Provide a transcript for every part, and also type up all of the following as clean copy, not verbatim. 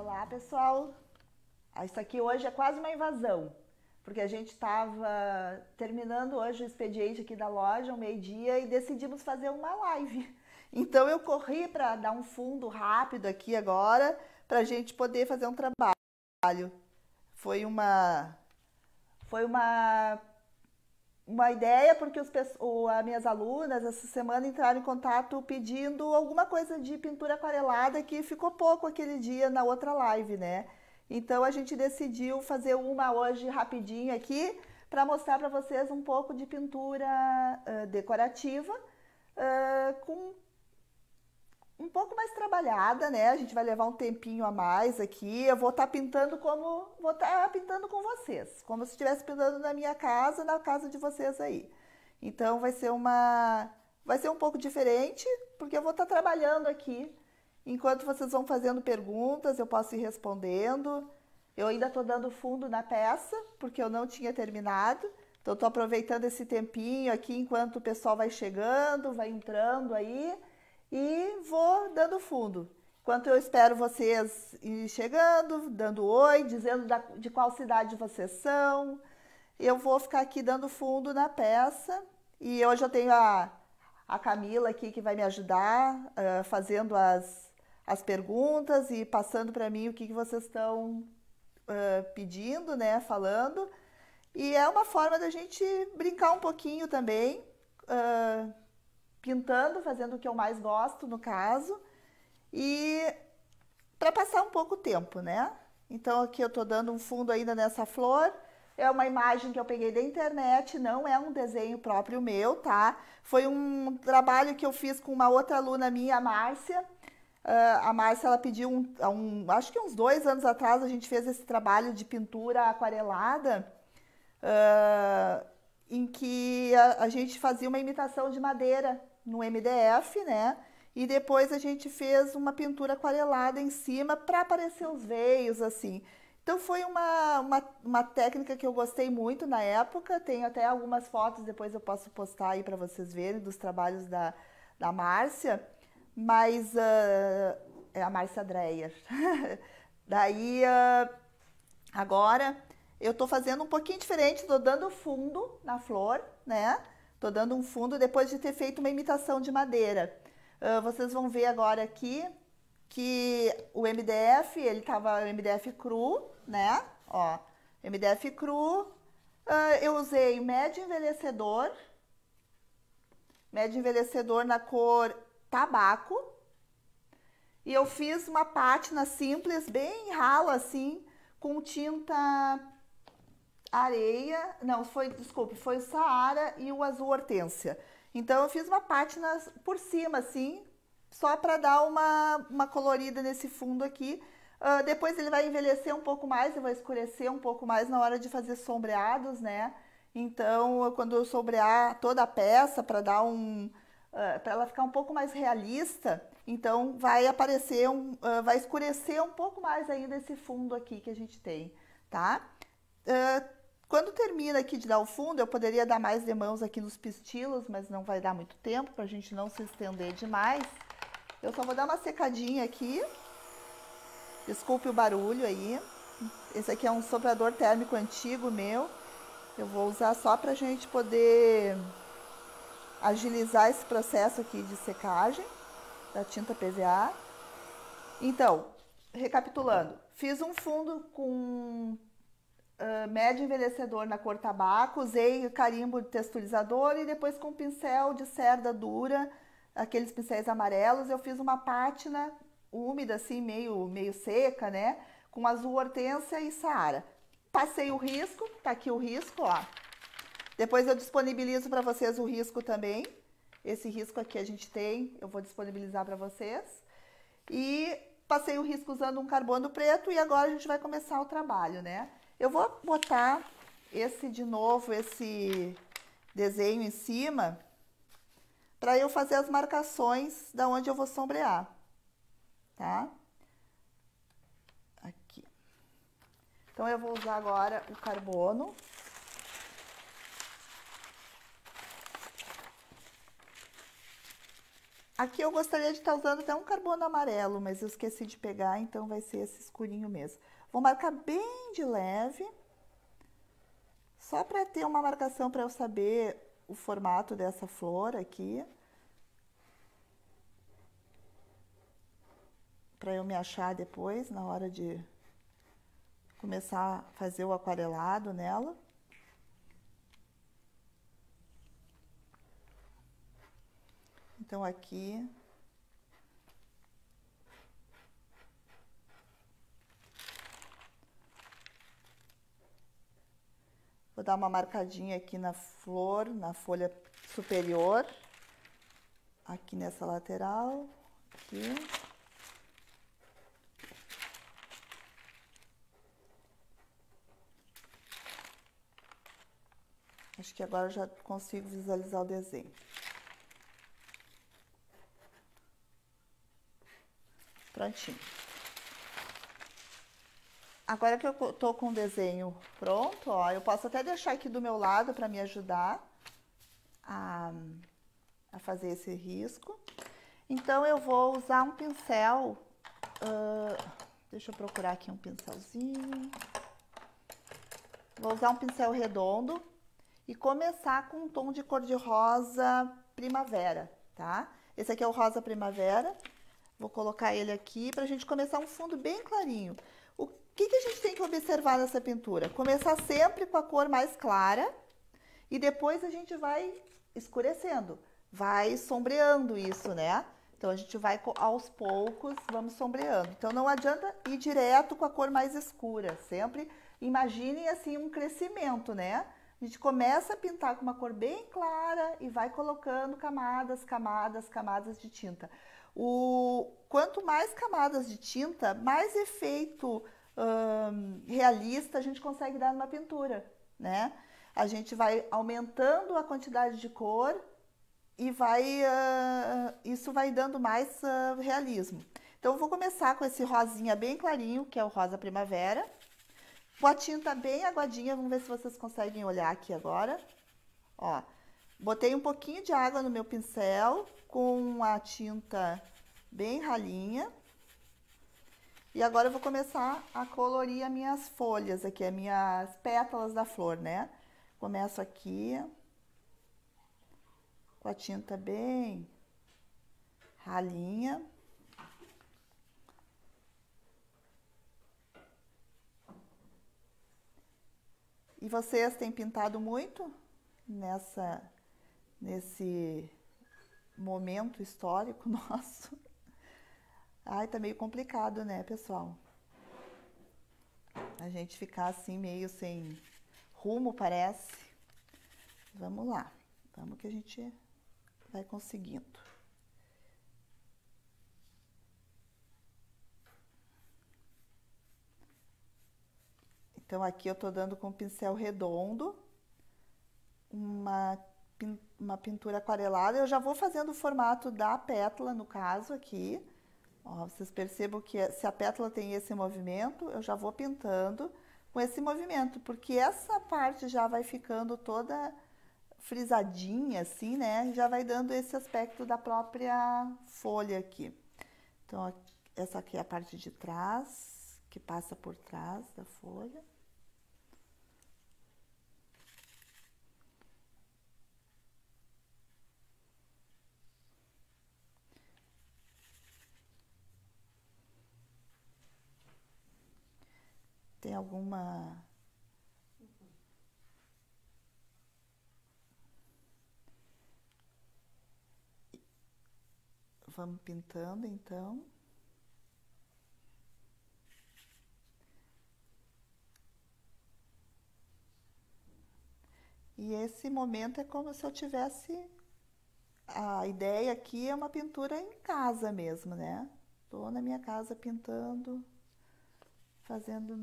Olá, pessoal! Isso aqui hoje é quase uma invasão, porque a gente estava terminando hoje o expediente aqui da loja, ao meio-dia, e decidimos fazer uma live. Então eu corri para dar um fundo rápido aqui agora, para a gente poder fazer um trabalho. Foi uma, foi uma ideia porque as minhas alunas essa semana entraram em contato pedindo alguma coisa de pintura aquarelada que ficou pouco aquele dia na outra live, né? Então a gente decidiu fazer uma hoje rapidinho aqui para mostrar para vocês um pouco de pintura decorativa com um pouco mais trabalhada, né? A gente vai levar um tempinho a mais aqui. Eu vou estar pintando vou estar pintando com vocês, como se estivesse pintando na minha casa, na casa de vocês aí. Então vai ser um pouco diferente, porque eu vou estar trabalhando aqui. Enquanto vocês vão fazendo perguntas, eu posso ir respondendo. Eu ainda estou dando fundo na peça, porque eu não tinha terminado. Então estou aproveitando esse tempinho aqui enquanto o pessoal vai chegando, vai entrando aí e vou dando fundo. Enquanto eu espero vocês ir chegando, dando oi, dizendo de qual cidade vocês são, eu vou ficar aqui dando fundo na peça. E hoje eu tenho a Camila aqui que vai me ajudar, fazendo as perguntas e passando para mim o que vocês estão pedindo, né, falando. E é uma forma da gente brincar um pouquinho também, pintando, fazendo o que eu mais gosto, no caso, e para passar um pouco o tempo, né? Então aqui eu tô dando um fundo ainda nessa flor. É uma imagem que eu peguei da internet, não é um desenho próprio meu, tá? Foi um trabalho que eu fiz com uma outra aluna minha, a Márcia. A Márcia, ela pediu, acho que uns 2 anos atrás, a gente fez esse trabalho de pintura aquarelada, em que a gente fazia uma imitação de madeira no MDF, né? E depois a gente fez uma pintura aquarelada em cima para aparecer os veios, assim. Então foi uma técnica que eu gostei muito na época. Tenho até algumas fotos, depois eu posso postar aí para vocês verem, dos trabalhos da Márcia. Mas é a Márcia Dreyer. Daí, agora eu tô fazendo um pouquinho diferente, tô dando fundo na flor, né? Tô dando um fundo depois de ter feito uma imitação de madeira. Vocês vão ver agora aqui que o MDF, ele tava MDF cru, né? Ó, MDF cru. Eu usei médio envelhecedor na cor tabaco. E eu fiz uma pátina simples, bem rala assim, com tinta areia, não, desculpe, foi o Saara e o azul hortênsia. Então eu fiz uma pátina por cima, assim, só para dar uma colorida nesse fundo aqui. Depois ele vai envelhecer um pouco mais, eu vou escurecer um pouco mais na hora de fazer sombreados, né? Então, quando eu sombrear toda a peça para dar para ela ficar um pouco mais realista, então vai aparecer vai escurecer um pouco mais ainda esse fundo aqui que a gente tem, tá? Quando termina aqui de dar o fundo, eu poderia dar mais de mãos aqui nos pistilos, mas não vai dar muito tempo para a gente não se estender demais. Eu só vou dar uma secadinha aqui. Desculpe o barulho aí. Esse aqui é um soprador térmico antigo meu. Eu vou usar só para a gente poder agilizar esse processo aqui de secagem da tinta PVA. Então, recapitulando, fiz um fundo com médio envelhecedor na cor tabaco, usei carimbo de texturizador e depois com pincel de cerda dura, aqueles pincéis amarelos, eu fiz uma pátina úmida, assim, meio seca, né? Com azul hortênsia e Saara. Passei o risco, tá aqui o risco, ó. Depois eu disponibilizo para vocês o risco também. Esse risco aqui a gente tem, eu vou disponibilizar para vocês. E passei o risco usando um carbono preto e agora a gente vai começar o trabalho, né? Eu vou botar de novo, esse desenho em cima, para eu fazer as marcações da onde eu vou sombrear, tá? Aqui. Então eu vou usar agora o carbono. Aqui eu gostaria de estar usando até um carbono amarelo, mas eu esqueci de pegar, então vai ser esse escurinho mesmo. Vou marcar bem de leve, só para ter uma marcação para eu saber o formato dessa flor aqui. Para eu me achar depois, na hora de começar a fazer o aquarelado nela. Então aqui vou dar uma marcadinha aqui na flor, na folha superior, aqui nessa lateral, aqui. Acho que agora eu já consigo visualizar o desenho. Prontinho. Agora que eu tô com o desenho pronto, ó, eu posso até deixar aqui do meu lado para me ajudar a fazer esse risco. Então, eu vou usar um pincel, deixa eu procurar aqui um pincelzinho. Vou usar um pincel redondo e começar com um tom de cor-de-rosa primavera, tá? Esse aqui é o rosa primavera. Vou colocar ele aqui para a gente começar um fundo bem clarinho. O que a gente tem que observar nessa pintura? Começar sempre com a cor mais clara e depois a gente vai escurecendo, vai sombreando isso, né? Então, a gente vai aos poucos, vamos sombreando. Então, não adianta ir direto com a cor mais escura. Sempre imaginem, assim, um crescimento, né? A gente começa a pintar com uma cor bem clara e vai colocando camadas, camadas, camadas de tinta. Quanto mais camadas de tinta, mais efeito realista a gente consegue dar numa pintura, né? A gente vai aumentando a quantidade de cor e isso vai dando mais realismo. Então, eu vou começar com esse rosinha bem clarinho, que é o rosa primavera. Com a tinta bem aguadinha, vamos ver se vocês conseguem olhar aqui agora. Ó, botei um pouquinho de água no meu pincel, com a tinta bem ralinha. E agora eu vou começar a colorir as minhas folhas aqui, as minhas pétalas da flor, né? Começo aqui, com a tinta bem ralinha. E vocês têm pintado muito nesse momento histórico nosso? Ai, tá meio complicado, né, pessoal? A gente ficar assim meio sem rumo, parece. Vamos lá. Vamos que a gente vai conseguindo. Então, aqui eu tô dando com pincel redondo uma pintura aquarelada. Eu já vou fazendo o formato da pétala, no caso aqui. Ó, vocês percebam que se a pétala tem esse movimento, eu já vou pintando com esse movimento, porque essa parte já vai ficando toda frisadinha, assim, né? Já vai dando esse aspecto da própria folha aqui. Então, essa aqui é a parte de trás, que passa por trás da folha. Tem alguma... Vamos pintando, então. E esse momento é como se eu tivesse... A ideia aqui é uma pintura em casa mesmo, né? Tô na minha casa pintando, fazendo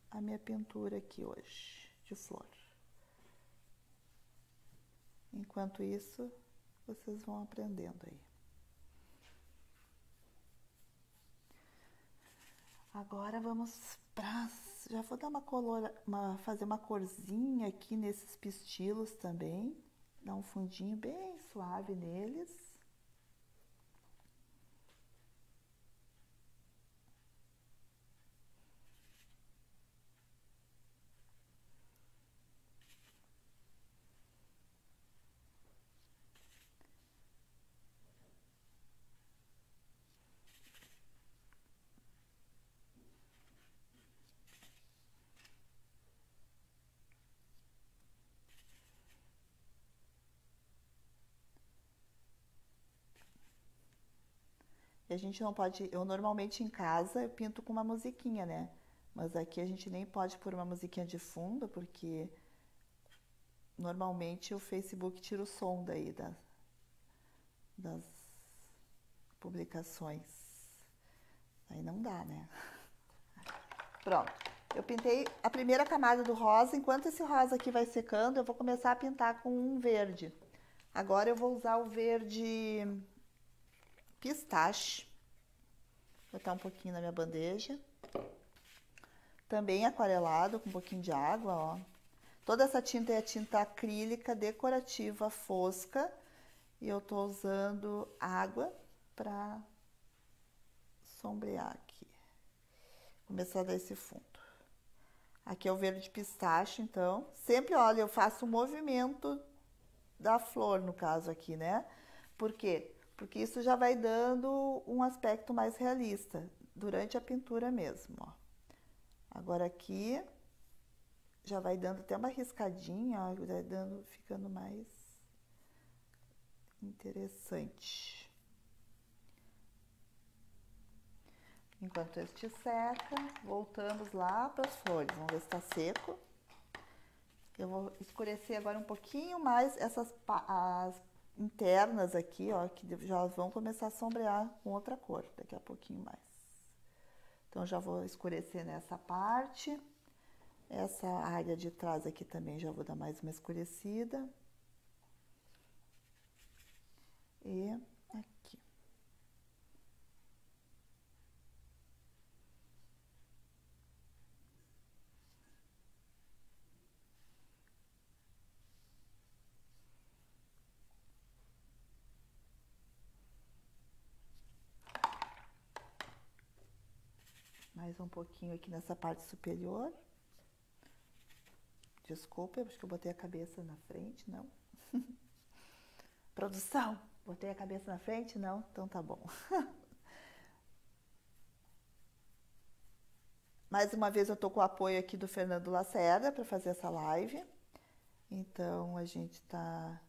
a minha pintura aqui hoje, de flor. Enquanto isso, vocês vão aprendendo aí. Agora vamos para... Já vou dar fazer uma corzinha aqui nesses pistilos também. Dar um fundinho bem suave neles. a gente não pode, eu normalmente em casa eu pinto com uma musiquinha, né? Mas aqui a gente nem pode pôr uma musiquinha de fundo, porque normalmente o Facebook tira o som daí das publicações. Aí não dá, né? Pronto. Eu pintei a primeira camada do rosa. Enquanto esse rosa aqui vai secando, eu vou começar a pintar com um verde. Agora eu vou usar o verde pistache. Vou botar um pouquinho na minha bandeja. Também aquarelado, com um pouquinho de água, ó. Toda essa tinta é tinta acrílica decorativa fosca. E eu tô usando água para sombrear aqui. Começar a dar esse fundo. Aqui é o verde pistache, então. Sempre, olha, eu faço o movimento da flor, no caso aqui, né? Por quê? Porque isso já vai dando um aspecto mais realista durante a pintura mesmo, ó. Agora aqui já vai dando até uma riscadinha, ó, vai dando, ficando mais interessante. Enquanto este seca, voltamos lá para as flores. Vamos ver se está seco. Eu vou escurecer agora um pouquinho mais essas as internas aqui, ó, que já vão começar a sombrear com outra cor, daqui a pouquinho mais. Então, já vou escurecer nessa parte. Essa área de trás aqui também já vou dar mais uma escurecida. E aqui. Mais um pouquinho aqui nessa parte superior. Desculpa, acho que eu botei a cabeça na frente, não? Produção, botei a cabeça na frente? Não? Então tá bom. Mais uma vez eu tô com o apoio aqui do Fernando Lacerda para fazer essa live. Então a gente tá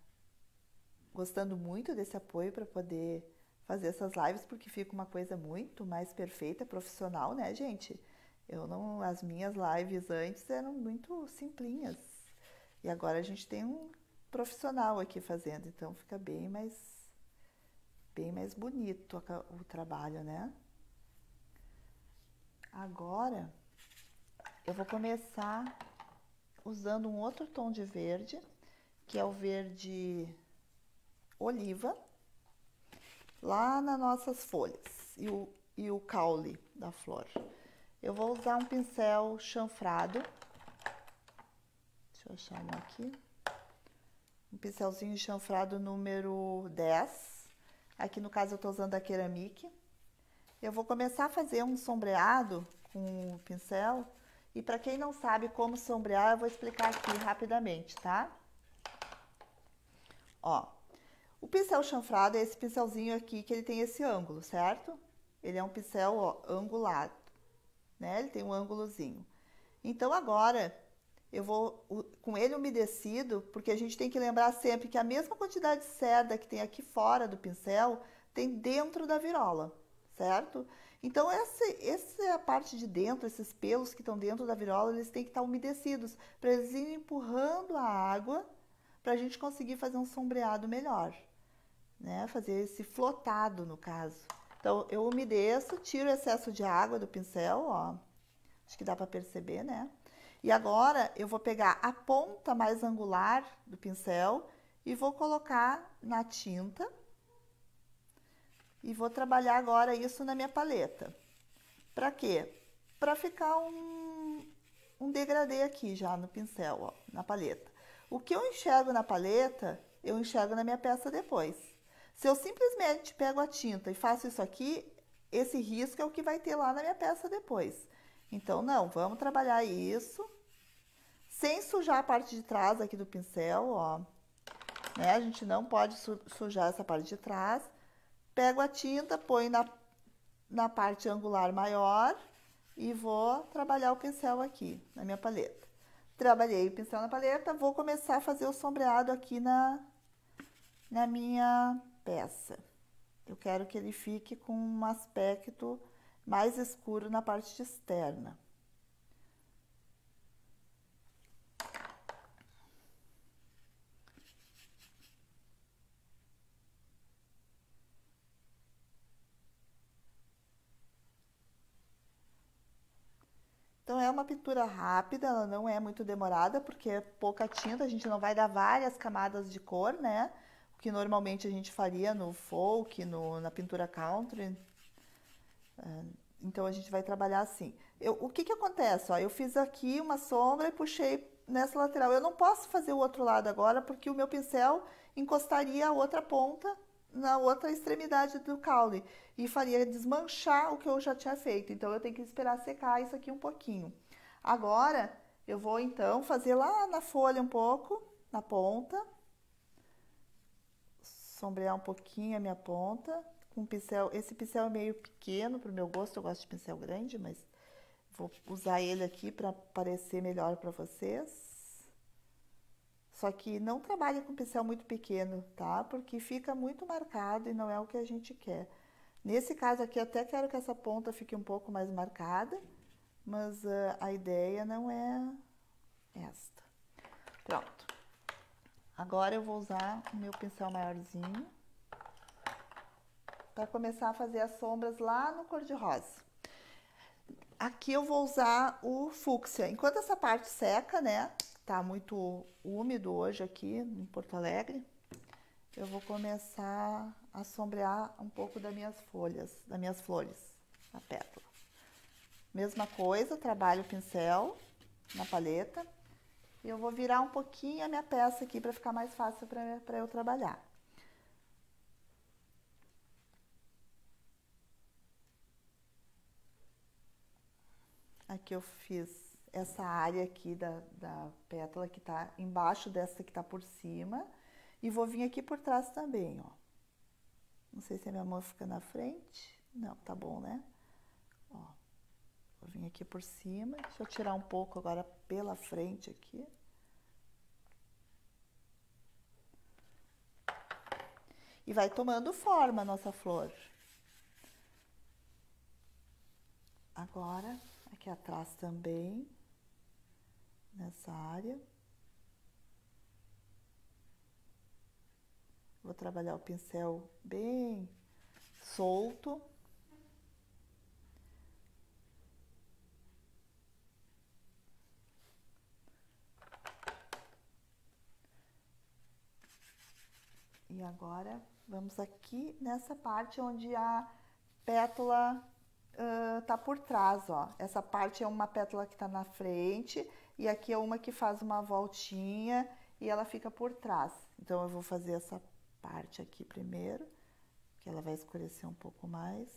gostando muito desse apoio para poder fazer essas lives, porque fica uma coisa muito mais perfeita, profissional, né, gente? As minhas lives antes eram muito simplinhas. E agora a gente tem um profissional aqui fazendo, então fica bem mais bonito o trabalho, né? Agora eu vou começar usando um outro tom de verde, que é o verde oliva, lá nas nossas folhas e o caule da flor. Eu vou usar um pincel chanfrado. Deixa eu achar um aqui. Um pincelzinho chanfrado número 10. Aqui no caso eu tô usando a Ceramic. Eu vou começar a fazer um sombreado com o pincel. E para quem não sabe como sombrear, eu vou explicar aqui rapidamente, tá? Ó, o pincel chanfrado é esse pincelzinho aqui que ele tem esse ângulo, certo? Ele é um pincel, ó, angulado, né? Ele tem um ângulozinho. Então agora eu vou com ele umedecido, porque a gente tem que lembrar sempre que a mesma quantidade de cerda que tem aqui fora do pincel tem dentro da virola, certo? Então essa é a parte de dentro, esses pelos que estão dentro da virola, eles têm que estar umedecidos para eles irem empurrando a água para a gente conseguir fazer um sombreado melhor, né? Fazer esse flotado no caso. Então eu umedeço, tiro o excesso de água do pincel, ó. Acho que dá para perceber, né? E agora eu vou pegar a ponta mais angular do pincel e vou colocar na tinta. E vou trabalhar agora isso na minha paleta. Para quê? Para ficar um degradê aqui já no pincel, ó, na paleta. O que eu enxergo na paleta, eu enxergo na minha peça depois. Se eu simplesmente pego a tinta e faço isso aqui, esse risco é o que vai ter lá na minha peça depois. Então, não, vamos trabalhar isso sem sujar a parte de trás aqui do pincel, ó. Né? A gente não pode sujar essa parte de trás. Pego a tinta, põe na parte angular maior e vou trabalhar o pincel aqui na minha paleta. Trabalhei o pincel na paleta, vou começar a fazer o sombreado aqui na minha peça. Eu quero que ele fique com um aspecto mais escuro na parte externa. Então é uma pintura rápida, ela não é muito demorada, porque é pouca tinta, a gente não vai dar várias camadas de cor, né? O que normalmente a gente faria no folk, na pintura country. Então a gente vai trabalhar assim. O que que acontece? Ó, eu fiz aqui uma sombra e puxei nessa lateral. Eu não posso fazer o outro lado agora, porque o meu pincel encostaria a outra ponta na outra extremidade do caule e faria desmanchar o que eu já tinha feito. Então eu tenho que esperar secar isso aqui um pouquinho. Agora eu vou então fazer lá na folha um pouco, na ponta, sombrear um pouquinho a minha ponta com um pincel. Esse pincel é meio pequeno para o meu gosto, eu gosto de pincel grande, mas vou usar ele aqui para parecer melhor para vocês. Só que não trabalhe com pincel muito pequeno, tá? Porque fica muito marcado e não é o que a gente quer. Nesse caso aqui, até quero que essa ponta fique um pouco mais marcada, mas a ideia não é esta. Pronto. Agora eu vou usar o meu pincel maiorzinho para começar a fazer as sombras lá no cor-de-rosa. Aqui eu vou usar o fúcsia. Enquanto essa parte seca, né? Tá muito úmido hoje aqui em Porto Alegre. Eu vou começar a sombrear um pouco das minhas folhas, das minhas flores, a pétala. Mesma coisa, trabalho o pincel na paleta. E eu vou virar um pouquinho a minha peça aqui para ficar mais fácil para eu trabalhar. Aqui eu fiz essa área aqui da pétala que tá embaixo dessa que tá por cima. E vou vir aqui por trás também, ó. Não sei se a minha mão fica na frente. Não, tá bom, né? Ó, vou vir aqui por cima. Deixa eu tirar um pouco agora pela frente aqui. E vai tomando forma a nossa flor. Agora, aqui atrás também, nessa área. Vou trabalhar o pincel bem solto. E agora vamos aqui nessa parte onde a pétala tá por trás, ó. Essa parte é uma pétala que tá na frente e aqui é uma que faz uma voltinha e ela fica por trás. Então eu vou fazer essa parte aqui primeiro, que ela vai escurecer um pouco mais.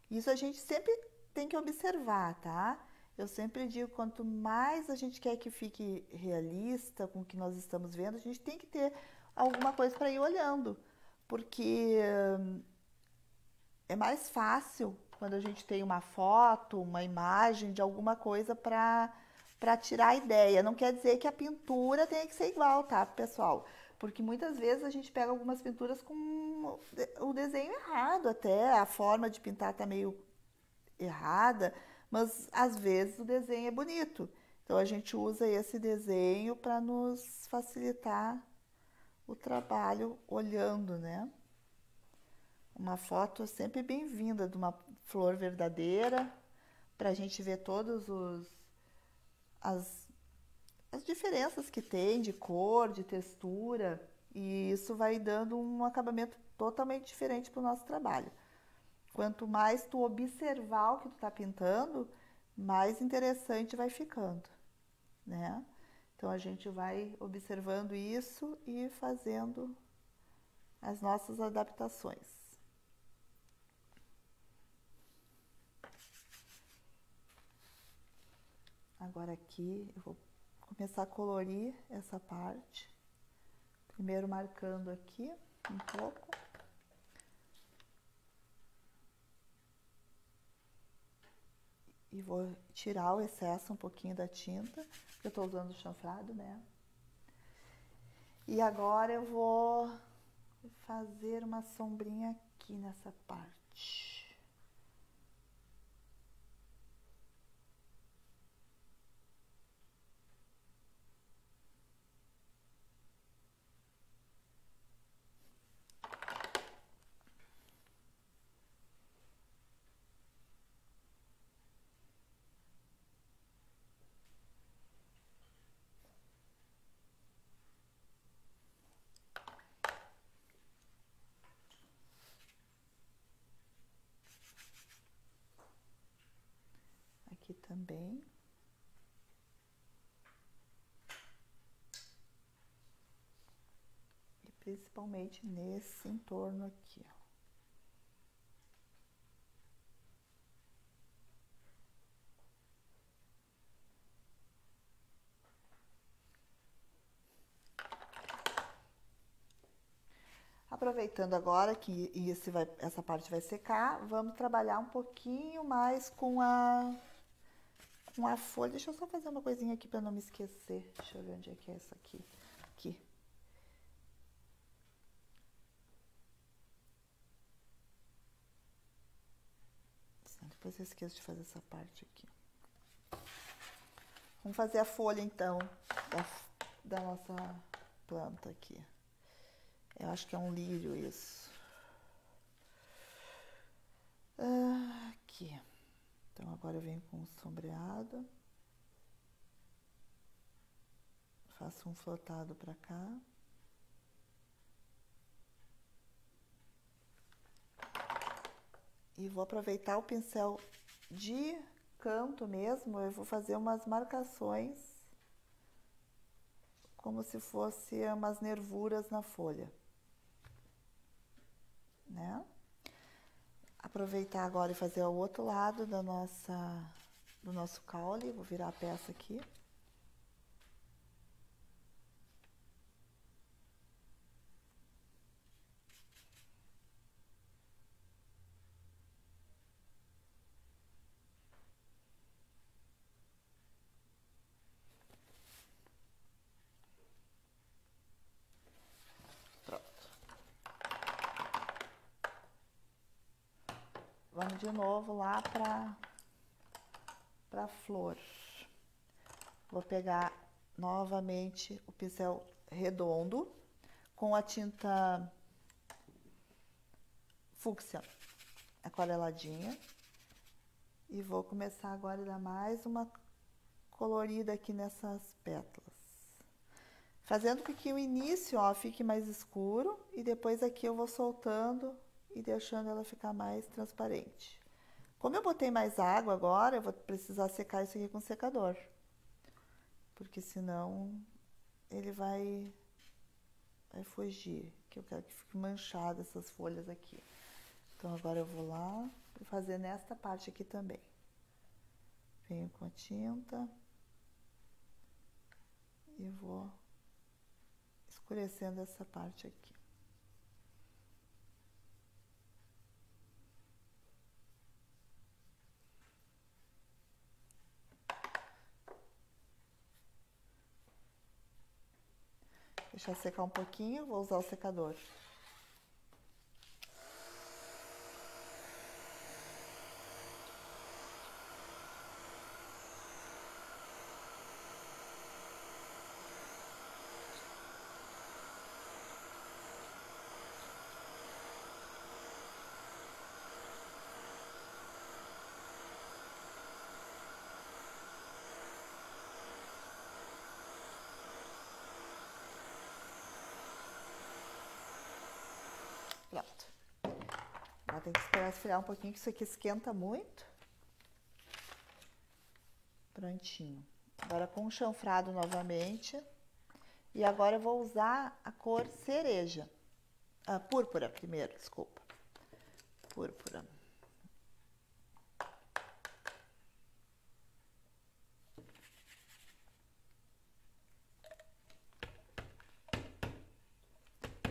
Isso a gente sempre tem que observar, tá? Eu sempre digo, quanto mais a gente quer que fique realista com o que nós estamos vendo, a gente tem que ter alguma coisa para ir olhando, porque é mais fácil quando a gente tem uma foto, uma imagem de alguma coisa para tirar a ideia. Não quer dizer que a pintura tenha que ser igual, tá, pessoal? Porque muitas vezes a gente pega algumas pinturas com o desenho errado até, a forma de pintar tá meio errada, mas às vezes o desenho é bonito. Então a gente usa esse desenho para nos facilitar o trabalho olhando, né? Uma foto é sempre bem-vinda de uma flor verdadeira, para a gente ver todas as diferenças que tem de cor, de textura, e isso vai dando um acabamento totalmente diferente para o nosso trabalho. Quanto mais tu observar o que tu está pintando, mais interessante vai ficando, né? Então a gente vai observando isso e fazendo as nossas adaptações. Agora aqui eu vou começar a colorir essa parte. Primeiro marcando aqui um pouco. E vou tirar o excesso um pouquinho da tinta, que eu estou usando o chanfrado, né? E agora eu vou e fazer uma sombrinha aqui nessa parte. Aqui também. E principalmente nesse entorno aqui, ó. Aproveitando agora que essa parte vai secar, vamos trabalhar um pouquinho mais com a folha. Deixa eu só fazer uma coisinha aqui para não me esquecer. Deixa eu ver onde é que é essa aqui. Aqui. Depois eu esqueço de fazer essa parte aqui. Vamos fazer a folha, então, da nossa planta aqui. Eu acho que é um lírio isso. Aqui. Então, agora eu venho com o sombreado. Faço um flotado para cá. E vou aproveitar o pincel de canto mesmo, eu vou fazer umas marcações como se fosse umas nervuras na folha, né? Aproveitar agora e fazer o outro lado do nosso caule. Vou virar a peça aqui. Vamos de novo lá para flor. Vou pegar novamente o pincel redondo com a tinta fúcsia aquareladinha e vou começar agora a dar mais uma colorida aqui nessas pétalas, fazendo com que o início, ó, fique mais escuro e depois aqui eu vou soltando e deixando ela ficar mais transparente. Como eu botei mais água agora, eu vou precisar secar isso aqui com secador, porque senão ele vai fugir, que eu quero que fique manchada essas folhas aqui. Então agora eu vou lá e fazer nesta parte aqui também. Venho com a tinta e vou escurecendo essa parte aqui. Deixar secar um pouquinho, vou usar o secador. Pronto. Agora tem que esperar esfriar um pouquinho, que isso aqui esquenta muito. Prontinho. Agora com o chanfrado novamente. E agora eu vou usar a cor cereja. Ah, púrpura primeiro, desculpa. Púrpura.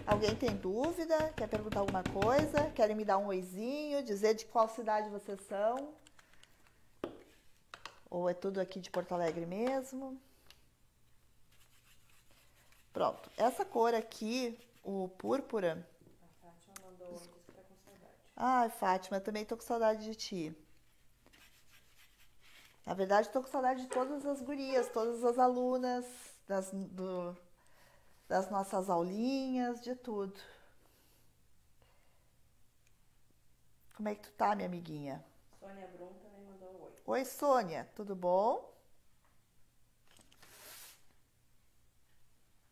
Alguém tem dúvida? Quer perguntar alguma coisa? Querem me dar um oizinho? Dizer de qual cidade vocês são? Ou é tudo aqui de Porto Alegre mesmo? Pronto. Essa cor aqui, o púrpura, Ai, Fátima, também tô com saudade de ti. Na verdade, tô com saudade de todas as gurias, todas as alunas, das nossas aulinhas, de tudo. Como é que tu tá, minha amiguinha? Sônia Brum também mandou um oi. Oi, Sônia, tudo bom?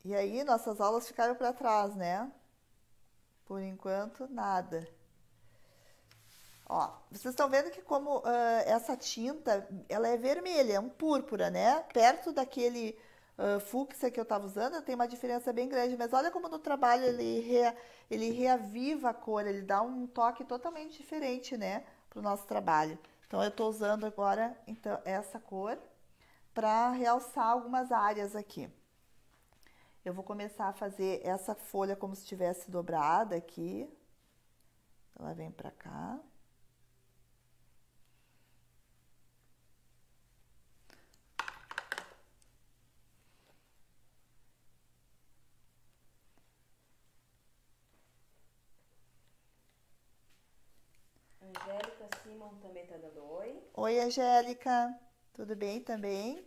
E aí, nossas aulas ficaram para trás, né? Por enquanto, nada. Ó, vocês estão vendo que como essa tinta, ela é vermelha, é um púrpura, né? Perto daquele fúcsia que eu estava usando, tem uma diferença bem grande. Mas olha como no trabalho ele reaviva a cor, ele dá um toque totalmente diferente, né? Para o nosso trabalho. Então, eu estou usando agora então, essa cor para realçar algumas áreas aqui. Eu vou começar a fazer essa folha como se estivesse dobrada aqui. Ela vem para cá. Angélica Simon também tá dando oi. Oi, Angélica. Tudo bem também?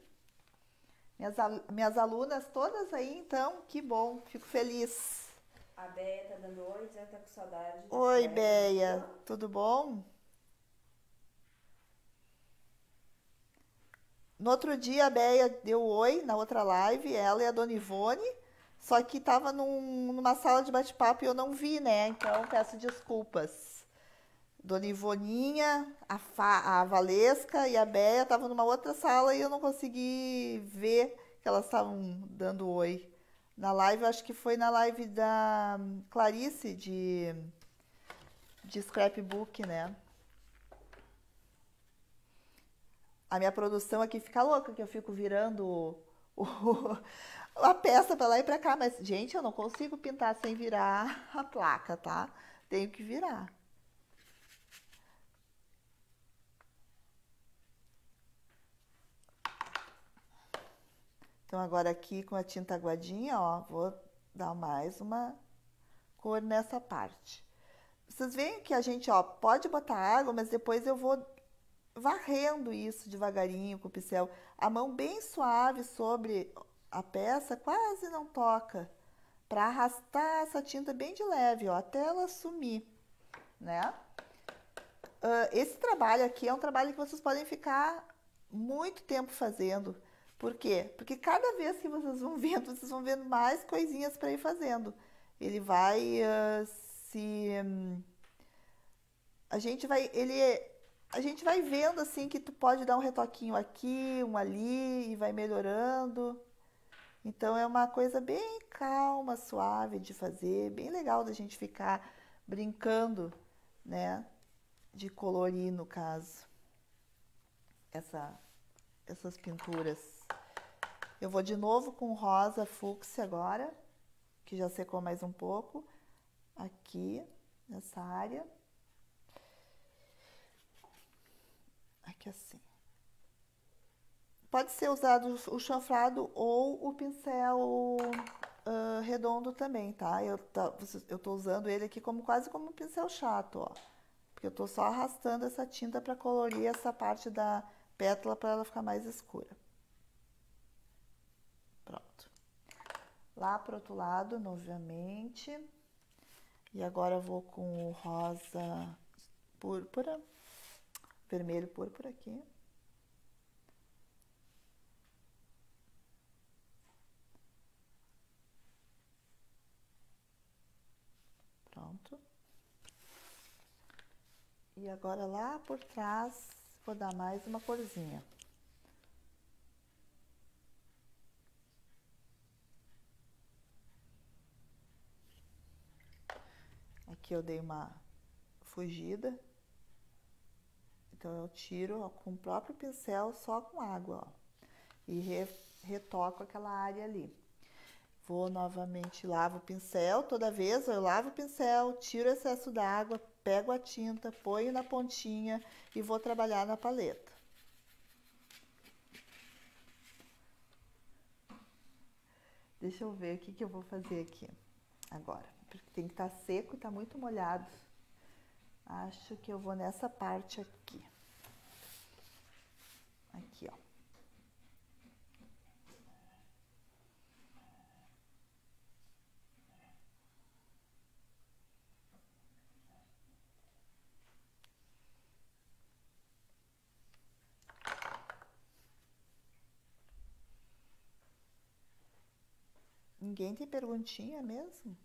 Minhas alunas todas aí, então, que bom, fico feliz. A Béia tá dando oi, dizendo que tá com saudade da Oi, colega Beia, sua. tudo bom? No outro dia a Beia deu oi na outra live, ela e a Dona Ivone, só que tava numa sala de bate-papo e eu não vi, né? Então peço desculpas. Dona Ivoninha, a Valesca e a Beia estavam numa outra sala e eu não consegui ver que elas estavam dando oi. Na live, acho que foi na live da Clarice de scrapbook, né? A minha produção aqui fica louca, que eu fico virando a peça pra lá e pra cá. Mas, gente, eu não consigo pintar sem virar a placa, tá? Tenho que virar. Então, agora aqui com a tinta aguadinha, ó, vou dar mais uma cor nessa parte. Vocês veem que a gente, ó, pode botar água, mas depois eu vou varrendo isso devagarinho com o pincel. A mão bem suave sobre a peça, quase não toca, para arrastar essa tinta bem de leve, ó, até ela sumir, né? Esse trabalho aqui é um trabalho que vocês podem ficar muito tempo fazendo. Por quê? Porque cada vez que vocês vão vendo mais coisinhas para ir fazendo. Ele vai se a gente vai ele a gente vai vendo assim que tu pode dar um retoquinho aqui, um ali e vai melhorando. Então é uma coisa bem calma, suave de fazer, bem legal da gente ficar brincando, né? De colorir no caso, essa, essas pinturas. Eu vou de novo com rosa fúcsia agora, que já secou mais um pouco, aqui nessa área. Aqui assim. Pode ser usado o chanfrado ou o pincel redondo também, tá? Eu tô usando ele aqui como quase como um pincel chato, ó. Porque eu tô só arrastando essa tinta para colorir essa parte da pétala para ela ficar mais escura. Pronto. Lá pro outro lado, novamente. E agora eu vou com o rosa púrpura, vermelho púrpura aqui. Pronto. E agora lá por trás vou dar mais uma corzinha. Aqui eu dei uma fugida. Então eu tiro ó, com o próprio pincel, só com água, ó. E retoco aquela área ali. Vou novamente, lavo o pincel, toda vez eu lavo o pincel, tiro o excesso d'água, pego a tinta, ponho na pontinha e vou trabalhar na paleta. Deixa eu ver o que eu vou fazer aqui agora. Porque tem que estar seco e está muito molhado. Acho que eu vou nessa parte aqui. Aqui, ó. Ninguém tem perguntinha mesmo?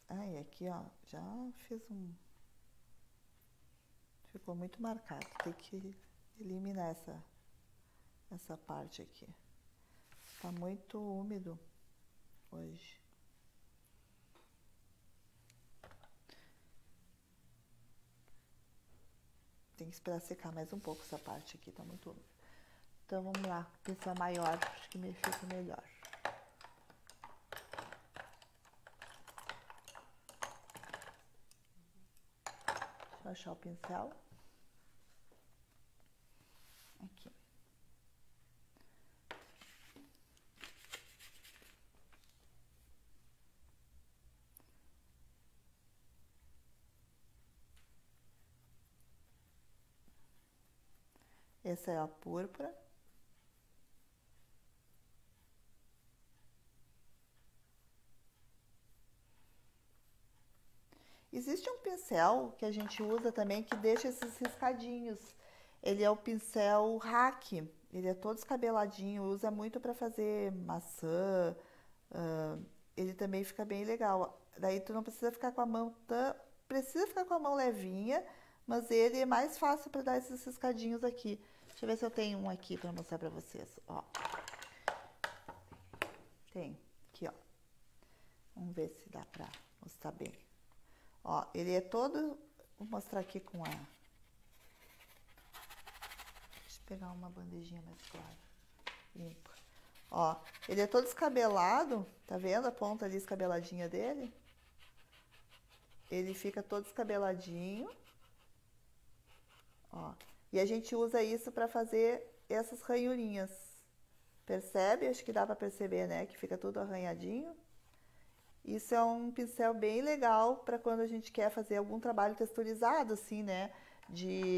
Ai, aqui, ó, já fiz um... Ficou muito marcado. Tem que eliminar essa parte aqui. Tá muito úmido hoje. Tem que esperar secar mais um pouco essa parte aqui, tá muito úmido. Então vamos lá, pincel maior, acho que me fica melhor. Deixa eu achar o pincel. Aqui. Essa é a púrpura. Existe um pincel que a gente usa também que deixa esses riscadinhos. Ele é o pincel Hack. Ele é todo escabeladinho, usa muito para fazer maçã. Ele também fica bem legal. Daí tu não precisa ficar com a mão precisa ficar com a mão levinha, mas ele é mais fácil para dar esses riscadinhos aqui. Deixa eu ver se eu tenho um aqui para mostrar para vocês. Ó. Tem aqui, ó. Vamos ver se dá para mostrar bem. Ó, ele é todo... Vou mostrar aqui com a... Deixa eu pegar uma bandejinha mais clara. Limpa. Ó, ele é todo escabelado. Tá vendo a ponta ali escabeladinha dele? Ele fica todo escabeladinho. Ó. E a gente usa isso para fazer essas ranhurinhas. Percebe? Acho que dá para perceber, né? Que fica tudo arranhadinho. Isso é um pincel bem legal para quando a gente quer fazer algum trabalho texturizado, assim, né?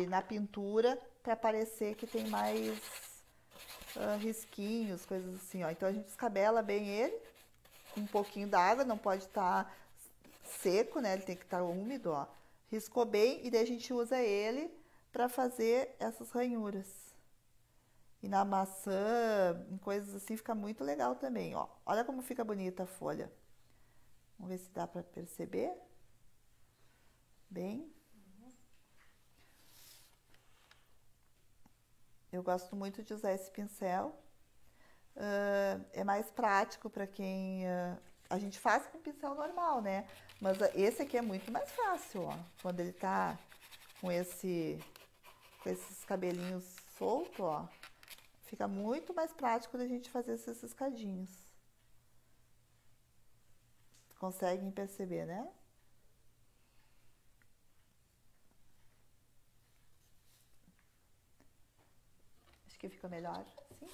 Na pintura, para parecer que tem mais risquinhos, coisas assim, ó. Então a gente escabela bem ele, com um pouquinho d'água, não pode estar seco, né? Ele tem que estar úmido, ó. Riscou bem e daí a gente usa ele para fazer essas ranhuras. E na maçã, em coisas assim, fica muito legal também, ó. Olha como fica bonita a folha. Vamos ver se dá para perceber. Bem. Eu gosto muito de usar esse pincel. É mais prático para quem... a gente faz com pincel normal, né? Mas esse aqui é muito mais fácil, ó. Quando ele tá com esses cabelinhos soltos, ó. Fica muito mais prático da gente fazer esses riscadinhos. Conseguem perceber, né? Acho que fica melhor assim.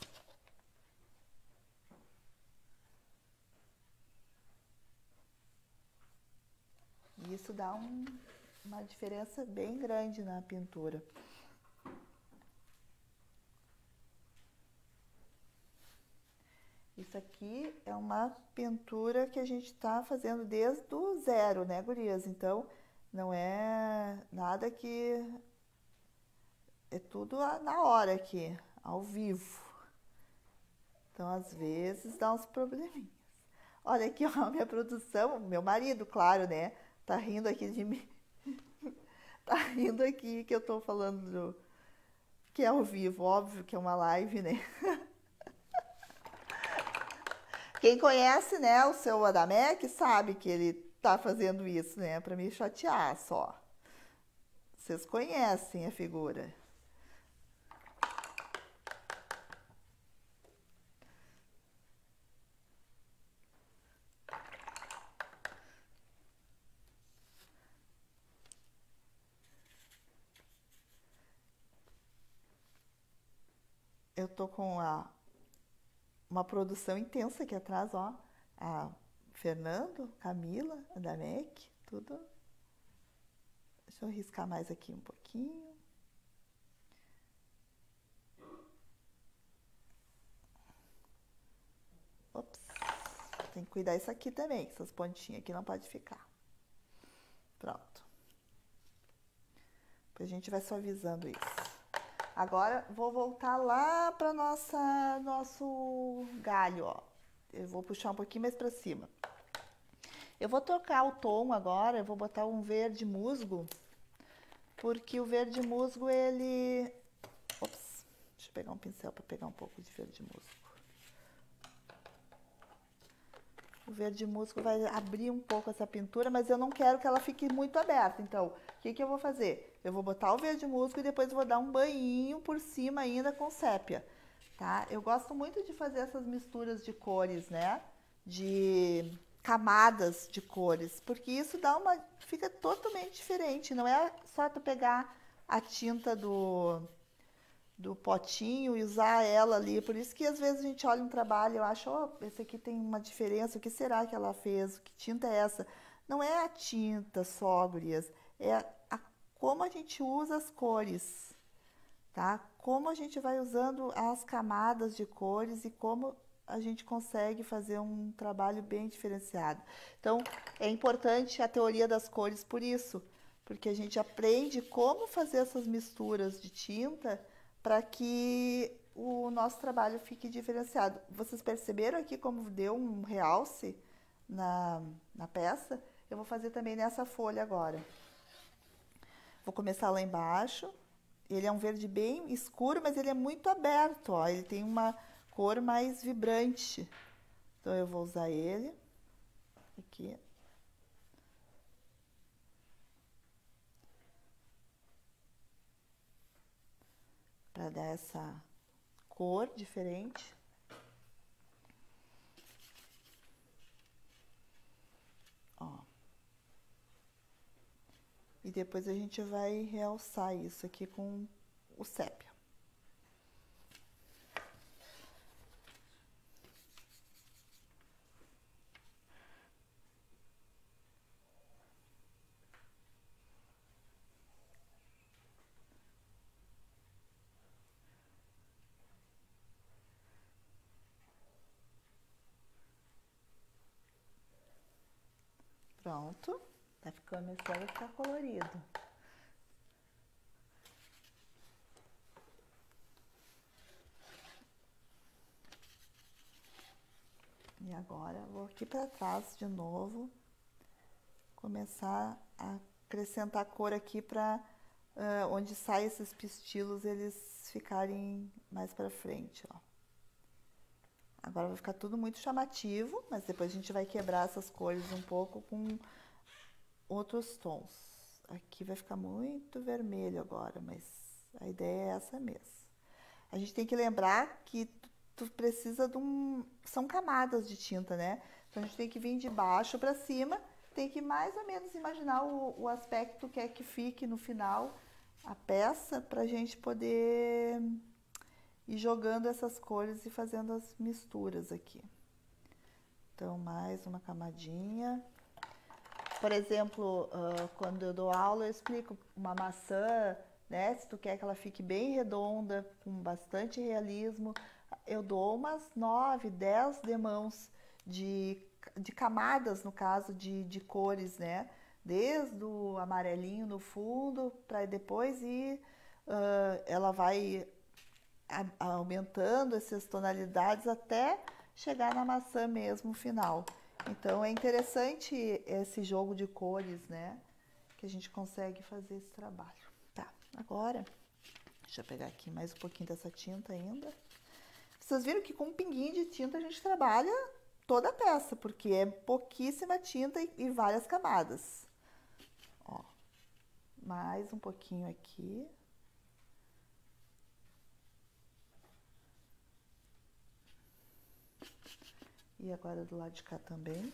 E isso dá uma diferença bem grande na pintura. Isso aqui é uma pintura que a gente está fazendo desde o zero, né, gurias? Então, não é nada que... É tudo na hora aqui, ao vivo. Então, às vezes, dá uns probleminhas. Olha aqui, ó, minha produção, meu marido, claro, né? Tá rindo aqui de mim. Tá rindo aqui que eu tô falando que é ao vivo, óbvio que é uma live, né? Quem conhece, né, o seu Adamec sabe que ele tá fazendo isso, né, para me chatear só. Vocês conhecem a figura. Eu tô com uma produção intensa aqui atrás, ó. Fernando, Camila, Adamec, tudo. Deixa eu riscar mais aqui um pouquinho. Ops, tem que cuidar isso aqui também, essas pontinhas aqui não pode ficar. Pronto. Depois a gente vai suavizando isso. Agora vou voltar lá para nosso galho, ó. Eu vou puxar um pouquinho mais para cima. Eu vou trocar o tom agora, eu vou botar um verde musgo, porque o verde musgo ele... Ops, deixa eu pegar um pincel para pegar um pouco de verde musgo. O verde musgo vai abrir um pouco essa pintura, mas eu não quero que ela fique muito aberta. Então, o que eu vou fazer? Eu vou botar o verde musgo e depois vou dar um banhinho por cima ainda com sépia, tá? Eu gosto muito de fazer essas misturas de cores, né? De camadas de cores, porque isso fica totalmente diferente. Não é só tu pegar a tinta do potinho e usar ela ali. Por isso que às vezes a gente olha um trabalho e eu acho, oh, esse aqui tem uma diferença, o que será que ela fez? Que tinta é essa? Não é a tinta só, gurias, é como a gente usa as cores, tá? Como a gente vai usando as camadas de cores e como a gente consegue fazer um trabalho bem diferenciado. Então, é importante a teoria das cores por isso, porque a gente aprende como fazer essas misturas de tinta para que o nosso trabalho fique diferenciado. Vocês perceberam aqui como deu um realce na peça? Eu vou fazer também nessa folha agora. Vou começar lá embaixo. Ele é um verde bem escuro, mas ele é muito aberto, ó. Ele tem uma cor mais vibrante. Então, eu vou usar ele aqui. Para dar essa cor diferente. Ó. E depois a gente vai realçar isso aqui com o sépia. Pronto. Tá começando a ficar colorido. E agora eu vou aqui para trás de novo, começar a acrescentar cor aqui para onde saem esses pistilos eles ficarem mais para frente, ó. Agora vai ficar tudo muito chamativo, mas depois a gente vai quebrar essas cores um pouco com outros tons. Aqui vai ficar muito vermelho agora, mas a ideia é essa mesmo. A gente tem que lembrar que tu precisa de são camadas de tinta, né? Então a gente tem que vir de baixo para cima, tem que mais ou menos imaginar o aspecto que é que fique no final a peça para a gente poder ir jogando essas cores e fazendo as misturas aqui. Então mais uma camadinha. Por exemplo, quando eu dou aula, eu explico uma maçã, né? Se tu quer que ela fique bem redonda, com bastante realismo, eu dou umas 9, 10 demãos de camadas, no caso, de cores, né? Desde o amarelinho no fundo, para depois ir, ela vai aumentando essas tonalidades até chegar na maçã mesmo final. Então, é interessante esse jogo de cores, né? Que a gente consegue fazer esse trabalho. Tá, agora, deixa eu pegar aqui mais um pouquinho dessa tinta ainda. Vocês viram que com um pinguinho de tinta a gente trabalha toda a peça, porque é pouquíssima tinta e várias camadas. Ó, mais um pouquinho aqui. E agora do lado de cá também.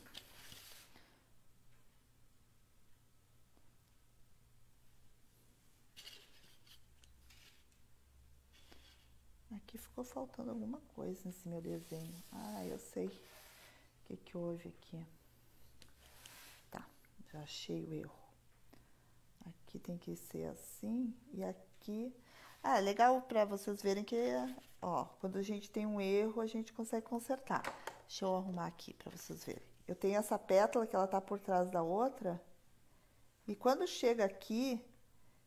Aqui ficou faltando alguma coisa nesse meu desenho. Ah, eu sei o que houve aqui. Já achei o erro. Aqui tem que ser assim e aqui... Ah, é legal para vocês verem que, ó, quando a gente tem um erro, a gente consegue consertar. Deixa eu arrumar aqui para vocês verem. Eu tenho essa pétala que ela tá por trás da outra. E quando chega aqui,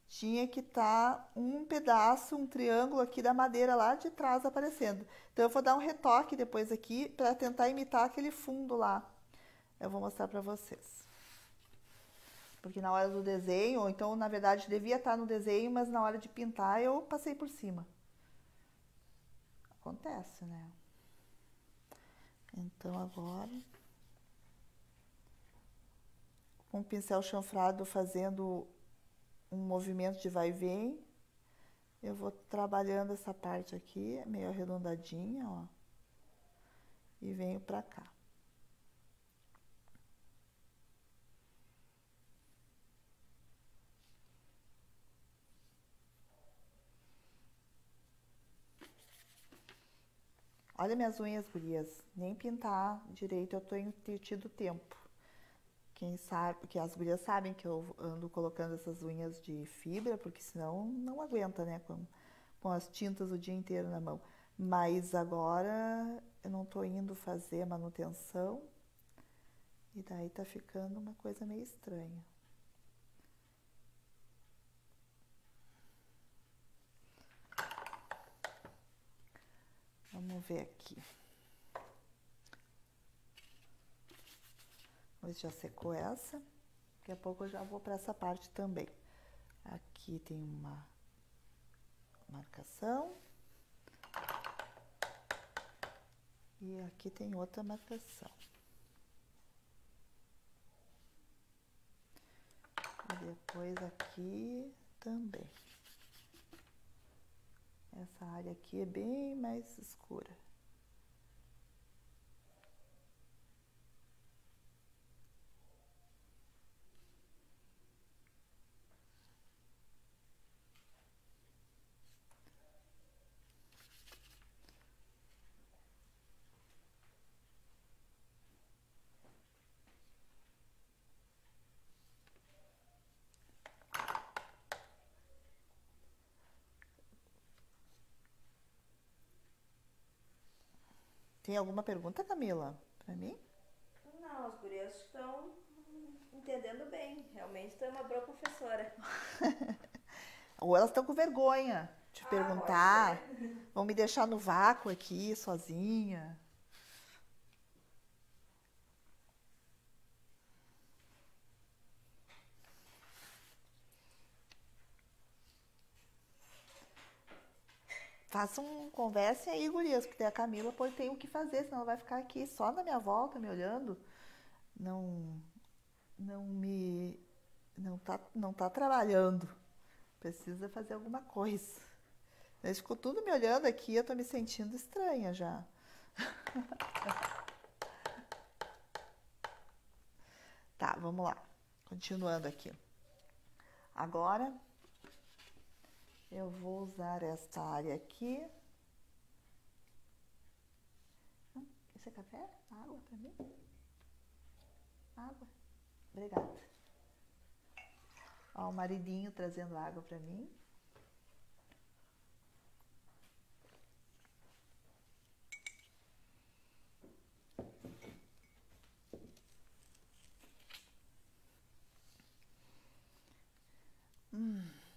tinha que estar um pedaço, um triângulo aqui da madeira lá de trás aparecendo. Então eu vou dar um retoque depois aqui para tentar imitar aquele fundo lá. Eu vou mostrar para vocês. Porque na hora do desenho, ou então na verdade devia estar no desenho, mas na hora de pintar eu passei por cima. Acontece, né? Então agora, com o pincel chanfrado fazendo um movimento de vai e vem, eu vou trabalhando essa parte aqui, meio arredondadinha, ó, e venho pra cá. Olha minhas unhas, gurias, nem pintar direito eu tenho tido tempo. Quem sabe, porque as gurias sabem que eu ando colocando essas unhas de fibra, porque senão não aguenta, né, com as tintas o dia inteiro na mão. Mas agora eu não tô indo fazer manutenção e daí tá ficando uma coisa meio estranha. Vamos ver aqui. Vamos ver se já secou essa. Daqui a pouco eu já vou para essa parte também. Aqui tem uma marcação. E aqui tem outra marcação. E depois aqui também. Essa área aqui é bem mais escura. Tem alguma pergunta, Camila, para mim? Não, as gurias estão entendendo bem. Realmente tu é uma boa professora. Ou elas estão com vergonha de perguntar, Pode ser. vão me deixar no vácuo aqui, sozinha. Façam, conversem aí, gurias, porque a Camila pode ter o que fazer, senão ela vai ficar aqui só na minha volta, me olhando. Não, não tá trabalhando. Precisa fazer alguma coisa. Eles ficou tudo me olhando aqui, eu tô me sentindo estranha já. Tá, vamos lá. Continuando aqui. Agora, eu vou usar esta área aqui. Isso é café? Água pra mim? Água. Obrigada. Ó, o maridinho trazendo água pra mim.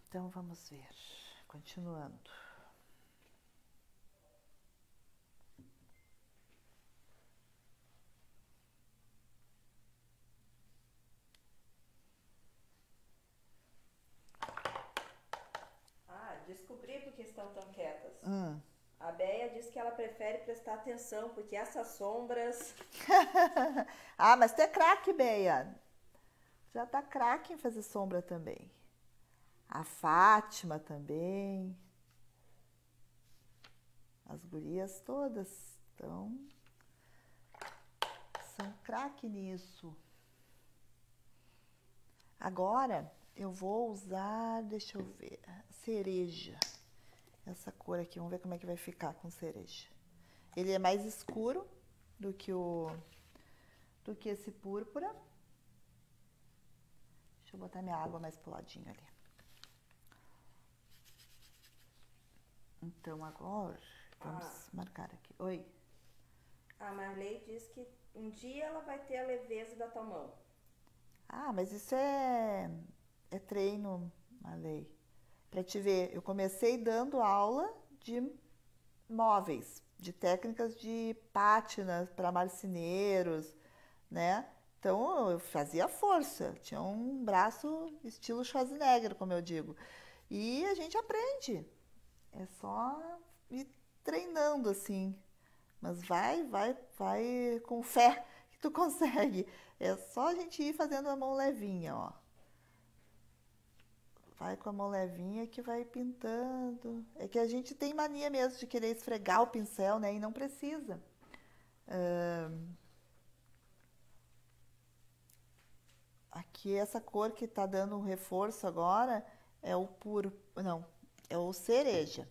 Então vamos ver. Continuando. Ah, descobri por que estão tão quietas. A Béia diz que ela prefere prestar atenção, porque essas sombras... Ah, mas tu é craque, Beia. Já tá craque em fazer sombra também. A Fátima também. As gurias todas são craque nisso. Agora eu vou usar, deixa eu ver, cereja. Essa cor aqui, vamos ver como é que vai ficar com cereja. Ele é mais escuro do que esse púrpura. botar minha água mais pro ladinho ali. Então agora, vamos marcar aqui. Oi. A Marley diz que um dia ela vai ter a leveza da tua mão. Ah, mas isso é treino, Marley. Pra te ver, eu comecei dando aula de móveis, de técnicas de pátinas para marceneiros, né? Então eu fazia força, tinha um braço estilo Schwarzenegger, como eu digo. E a gente aprende. É só ir treinando assim. Mas vai com fé que tu consegue. É só a gente ir fazendo a mão levinha, ó. Vai com a mão levinha que vai pintando. É que a gente tem mania mesmo de querer esfregar o pincel, né? E não precisa. Aqui essa cor que tá dando um reforço agora é o puro. Não, é o cereja.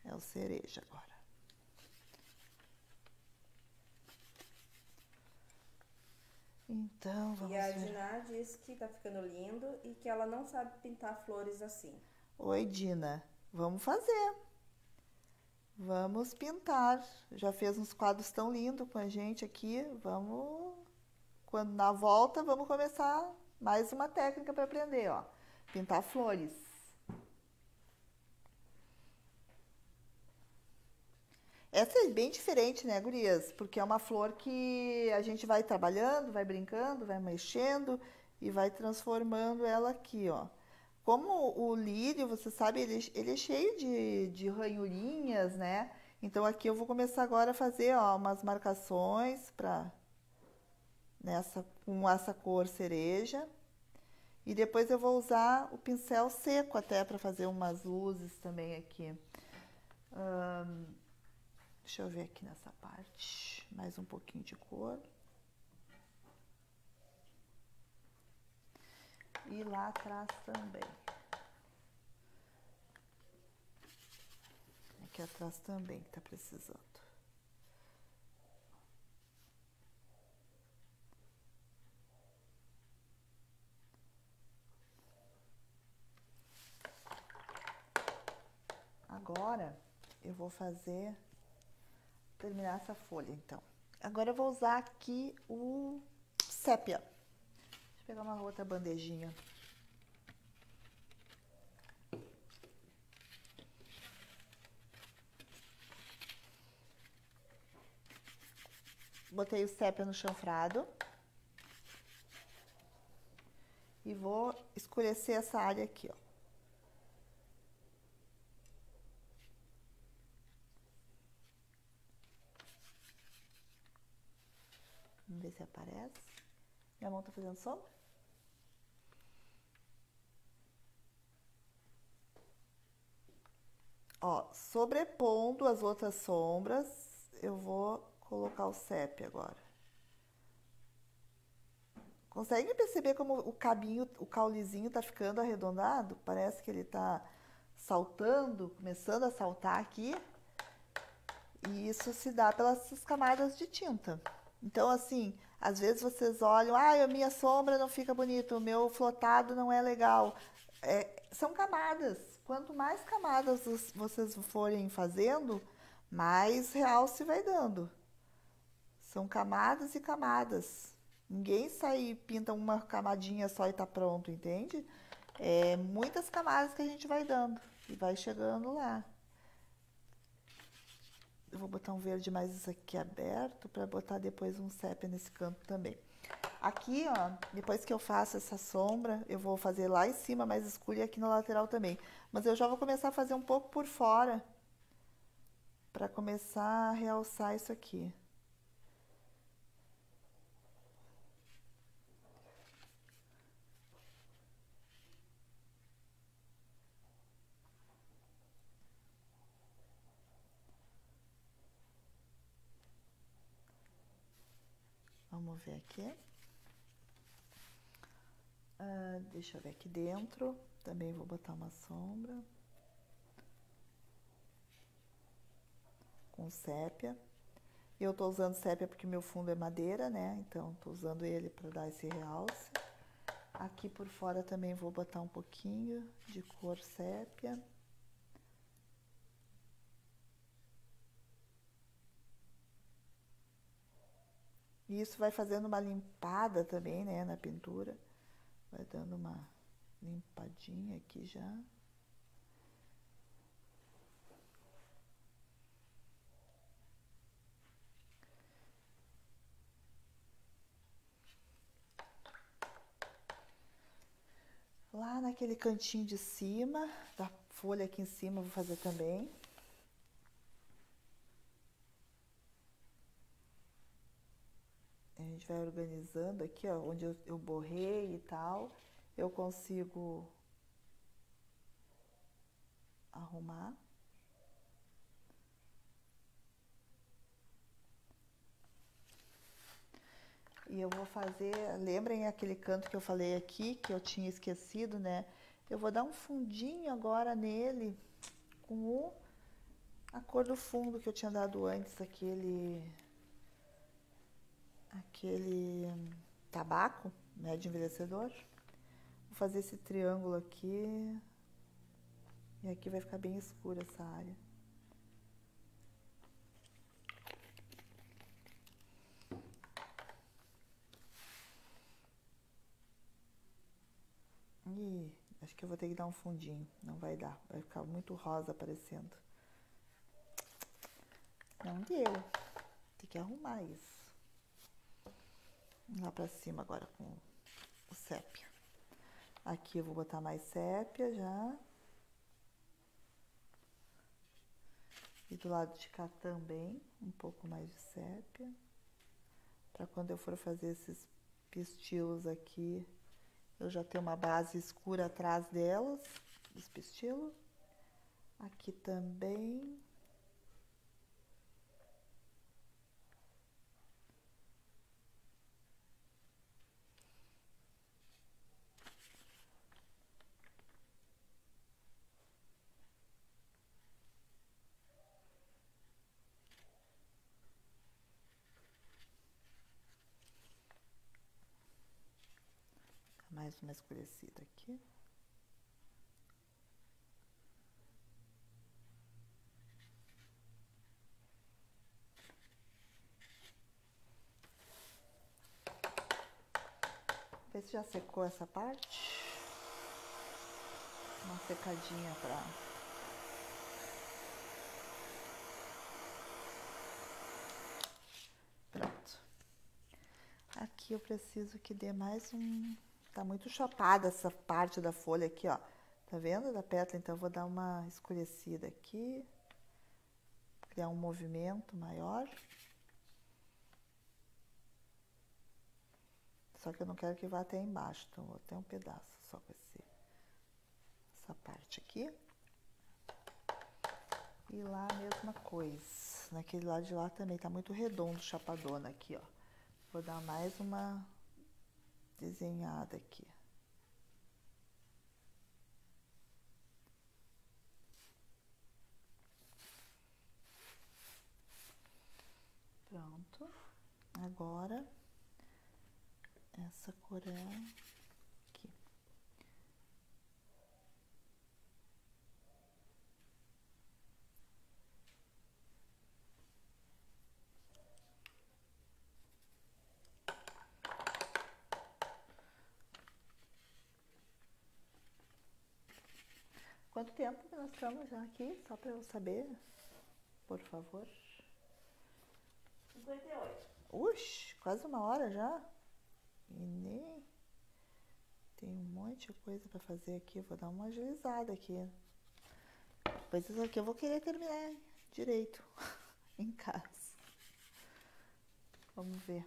É o cereja agora. Então, vamos E a ver. Diná diz que tá ficando lindo e que ela não sabe pintar flores assim. Oi, Dina. Vamos fazer. Vamos pintar. Já fez uns quadros tão lindos com a gente aqui. Vamos. Quando na volta, vamos começar mais uma técnica para aprender, ó. Pintar flores. Essa é bem diferente, né, gurias? Porque é uma flor que a gente vai trabalhando, vai brincando, vai mexendo e vai transformando ela aqui, ó. Como o lírio, você sabe, ele é cheio de ranhurinhas, né? Então aqui eu vou começar agora a fazer, ó, umas marcações com essa cor cereja. E depois eu vou usar o pincel seco até para fazer umas luzes também aqui. Deixa eu ver aqui nessa parte. Mais um pouquinho de cor. E lá atrás também. Aqui atrás também que tá precisando. Agora eu vou terminar essa folha, então. Agora eu vou usar aqui o sépia. Deixa eu pegar uma outra bandejinha. Botei o sépia no chanfrado. E vou escurecer essa área aqui, ó. Vamos ver se aparece. Minha mão tá fazendo sombra? Ó, sobrepondo as outras sombras, eu vou colocar o sépia agora. Consegue perceber como o caulezinho tá ficando arredondado? Parece que ele tá saltando, começando a saltar aqui. E isso se dá pelas camadas de tinta. Então, assim, às vezes vocês olham, a minha sombra não fica bonita, o meu flotado não é legal. São camadas. Quanto mais camadas vocês forem fazendo, mais realce vai dando. São camadas e camadas. Ninguém sai e pinta uma camadinha só e tá pronto, entende? É muitas camadas que a gente vai dando e vai chegando lá. Eu vou botar um verde mais aqui aberto para botar depois um sépia nesse canto também. Aqui, ó, depois que eu faço essa sombra, eu vou fazer lá em cima mais escuro e aqui na lateral também. Mas eu já vou começar a fazer um pouco por fora para começar a realçar isso aqui. Vamos ver aqui. Deixa eu ver aqui dentro. Também vou botar uma sombra. Com sépia. Eu tô usando sépia porque meu fundo é madeira, né? Então, tô usando ele para dar esse realce. Aqui por fora também vou botar um pouquinho de cor sépia. E isso vai fazendo uma limpada também, né, na pintura. Vai dando uma limpadinha aqui já. Lá naquele cantinho de cima, da folha aqui em cima, vou fazer também. A gente vai organizando aqui, ó, onde eu borrei e tal, eu consigo arrumar. E eu vou fazer, lembrem aquele canto que eu falei aqui, que eu tinha esquecido, né? Eu vou dar um fundinho agora nele, com a cor do fundo que eu tinha dado antes, aquele tabaco, né, de envelhecedor. Vou fazer esse triângulo aqui, e aqui vai ficar bem escura essa área. Ih, acho que eu vou ter que dar um fundinho. Não vai dar. Vai ficar muito rosa aparecendo. Não deu. Tem que arrumar isso. Lá pra cima agora com o sépia. Aqui eu vou botar mais sépia já. E do lado de cá também, um pouco mais de sépia. Pra quando eu for fazer esses pistilos aqui, eu já tenho uma base escura atrás delas, dos pistilos. Aqui também. Mais uma escurecida aqui. Vê se já secou essa parte. Uma secadinha pra... Pronto. Aqui eu preciso que dê mais um... Tá muito chapada essa parte da folha aqui, ó. Tá vendo? Da pétala, então eu vou dar uma escurecida aqui. Criar um movimento maior. Só que eu não quero que vá até embaixo, então eu vou até um pedaço só com essa parte aqui. E lá a mesma coisa. Naquele lado de lá também tá muito redondo, chapadona aqui, ó. Vou dar mais uma desenhada aqui. Pronto. Agora, essa cor é aqui. Quanto tempo que nós estamos já aqui? Só para eu saber, por favor. 58. Uxi, quase uma hora já. E nem... Tem um monte de coisa para fazer aqui. Vou dar uma agilizada aqui. Depois isso aqui eu vou querer terminar direito em casa. Vamos ver.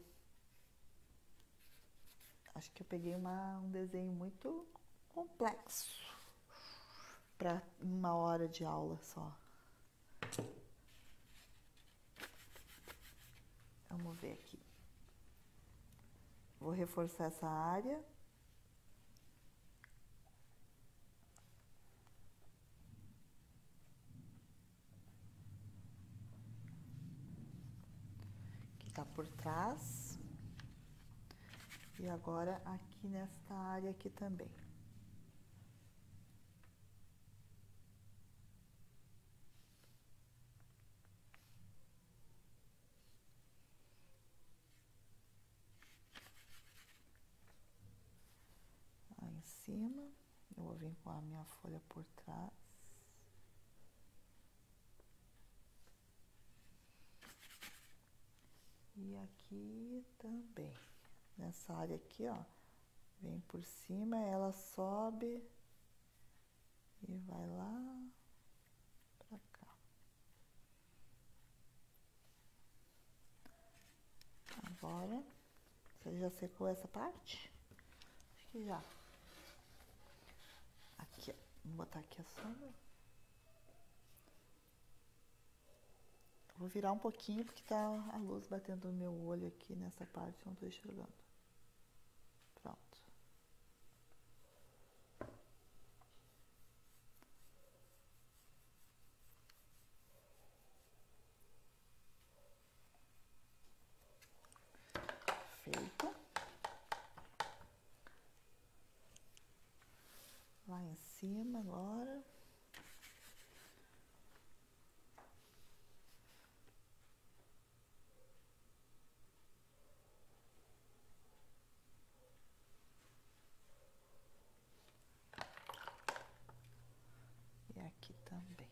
Acho que eu peguei um desenho muito complexo para uma hora de aula só. Vamos ver aqui. Vou reforçar essa área. trás. E agora aqui nesta área aqui também. Lá em cima, eu vou vir com a minha folha por trás. E aqui também. Nessa área aqui, ó, vem por cima, ela sobe e vai lá pra cá. Agora, você já secou essa parte? Acho que já. Aqui, ó, vou botar aqui a sombra. Vou virar um pouquinho porque tá a luz batendo no meu olho aqui nessa parte, não tô enxergando. Pronto. Feito. Lá em cima agora. E aqui também.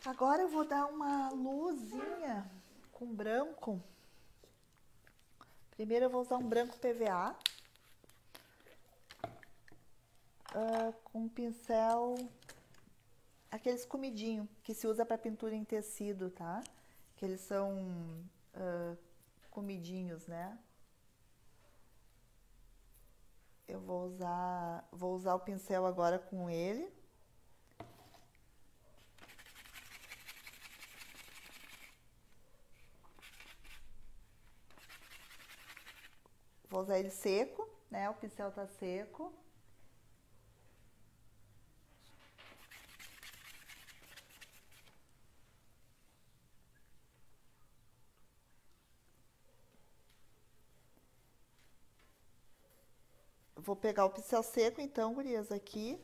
Agora eu vou dar uma luzinha com branco. Primeiro eu vou usar um branco PVA. Com um pincel, aqueles comidinho que se usa para pintura em tecido, tá? Que eles são comidinhos, né? Eu vou usar o pincel agora com ele. Vou usar ele seco, né? O pincel tá seco. Vou pegar o pincel seco, então, gurias, aqui.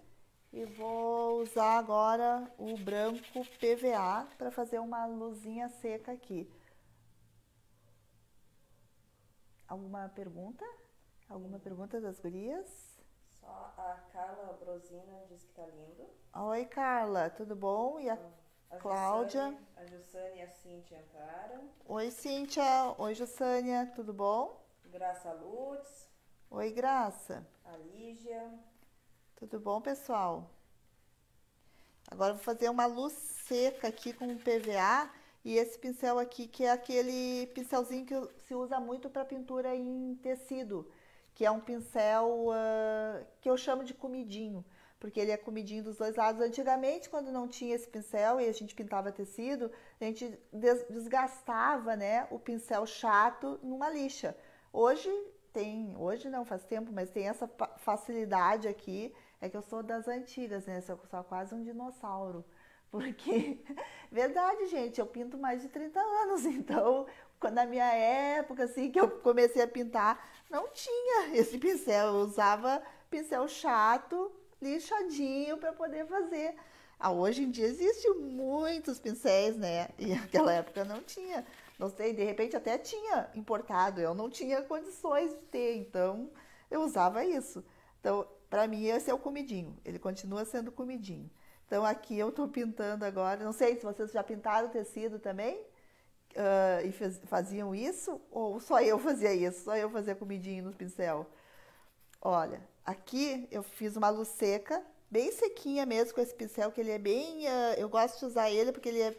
E vou usar agora o branco PVA para fazer uma luzinha seca aqui. Alguma pergunta? Alguma pergunta das gurias? Só a Carla Brosina diz que tá lindo. Oi, Carla, tudo bom? E a Cláudia? A Jussane e a Cíntia entraram. Oi, Cíntia. Oi, Jussânia, tudo bom? Graça Lutz. Oi, Graça. A Lígia. Tudo bom, pessoal? Agora eu vou fazer uma luz seca aqui com o PVA e esse pincel aqui, que é aquele pincelzinho que se usa muito para pintura em tecido, que é um pincel que eu chamo de comidinho, porque ele é comidinho dos dois lados. Antigamente, quando não tinha esse pincel e a gente pintava tecido, a gente desgastava, né, o pincel chato numa lixa. Hoje não, faz tempo, mas tem essa facilidade aqui. É que eu sou das antigas, né? Eu sou quase um dinossauro. Porque, verdade, gente, eu pinto mais de 30 anos. Então, na minha época, assim, que eu comecei a pintar, não tinha esse pincel. Eu usava pincel chato, lixadinho, para poder fazer. Hoje em dia existem muitos pincéis, né? E naquela época não tinha. Não sei, de repente até tinha importado. Eu não tinha condições de ter, então eu usava isso. Então, para mim, esse é o comidinho. Ele continua sendo comidinho. Então, aqui eu estou pintando agora. Não sei se vocês já pintaram tecido também e faziam isso, ou só eu fazia isso, só eu fazia comidinho no pincel. Olha, aqui eu fiz uma luz seca, bem sequinha mesmo com esse pincel, que ele é bem... eu gosto de usar ele porque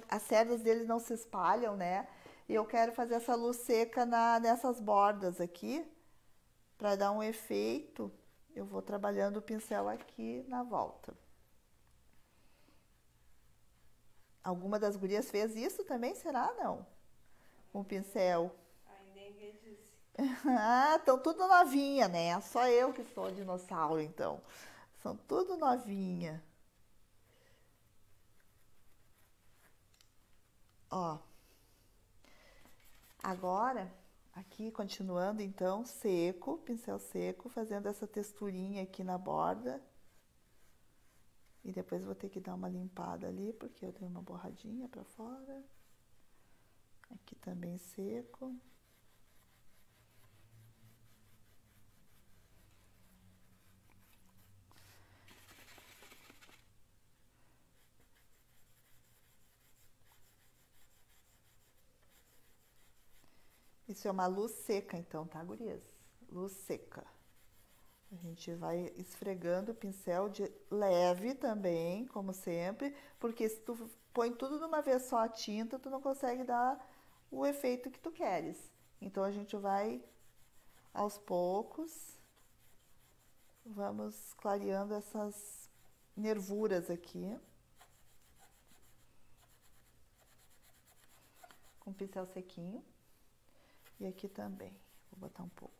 as cerdas dele não se espalham, né? E eu quero fazer essa luz seca nessas bordas aqui, para dar um efeito. Eu vou trabalhando o pincel aqui na volta. Alguma das gurias fez isso também, será? Não? Com o pincel. Ainda ninguém disse. Ah, estão tudo novinha, né? Só eu que sou dinossauro, então. São tudo novinha. Ó, agora, aqui continuando então, seco, pincel seco, fazendo essa texturinha aqui na borda. E depois vou ter que dar uma limpada ali, porque eu dei uma borradinha pra fora. Aqui também seco. Isso é uma luz seca, então, tá, gurias? Luz seca. A gente vai esfregando o pincel de leve também, como sempre, porque se tu põe tudo de uma vez só a tinta, tu não consegue dar o efeito que tu queres. Então a gente vai aos poucos, vamos clareando essas nervuras aqui, com o pincel sequinho. E aqui também, vou botar um pouco.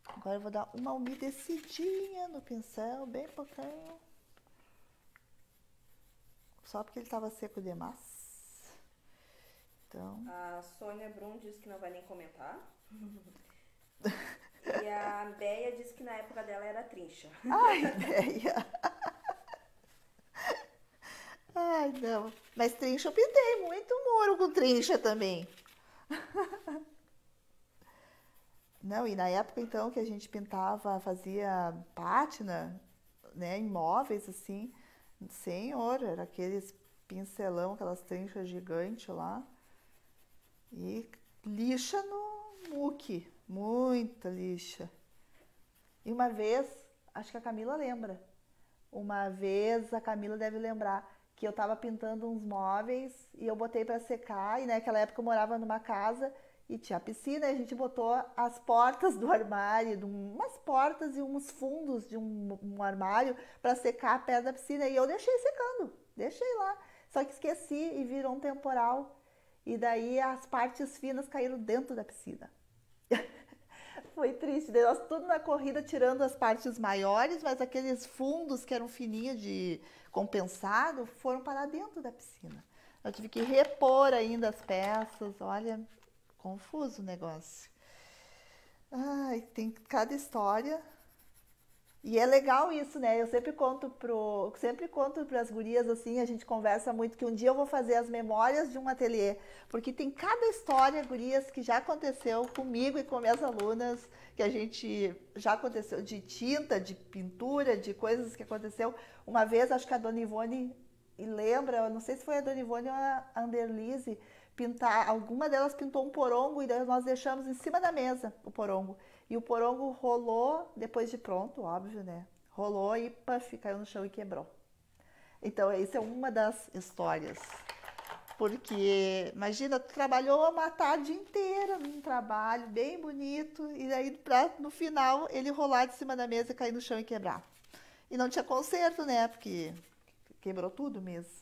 Agora eu vou dar uma umedecidinha no pincel, bem pouquinho. Só porque ele estava seco demais. Então... A Sônia Brum disse que não vai nem comentar. E a Béia disse que na época dela era trincha. Ai, Béia! Ai, não. Mas trincha eu pintei muito muro com trincha também. Não, e na época então que a gente pintava, fazia pátina, né, em móveis assim, senhor, era aqueles pincelão, aquelas trinchas gigantes lá. E lixa no muque, muita lixa. E uma vez, acho que a Camila lembra, uma vez a Camila deve lembrar que eu tava pintando uns móveis e eu botei para secar, e naquela época eu morava numa casa e tinha piscina, e a gente botou as portas do armário, umas portas e uns fundos de um armário para secar perto da piscina, e eu deixei secando, deixei lá. Só que esqueci e virou um temporal, e daí as partes finas caíram dentro da piscina. Foi triste, daí nós tudo na corrida tirando as partes maiores, mas aqueles fundos que eram fininhos de compensado foram parar dentro da piscina. Eu tive que repor ainda as peças, olha, confuso o negócio. Ai, tem cada história. E é legal isso, né? Eu sempre conto para as gurias assim, a gente conversa muito que um dia eu vou fazer as memórias de um ateliê, porque tem cada história, gurias, que já aconteceu comigo e com minhas alunas, que a gente já aconteceu de tinta, de pintura, de coisas que aconteceu. Uma vez, acho que a Dona Ivone lembra, eu não sei se foi a Dona Ivone ou a Anderlise, pintar, alguma delas pintou um porongo e daí nós deixamos em cima da mesa o porongo. E o porongo rolou, depois de pronto, óbvio, né? Rolou e puff, caiu no chão e quebrou. Então, isso é uma das histórias. Porque, imagina, tu trabalhou uma tarde inteira num trabalho bem bonito, e aí no final ele rolar de cima da mesa, cair no chão e quebrar. E não tinha conserto, né? Porque quebrou tudo mesmo.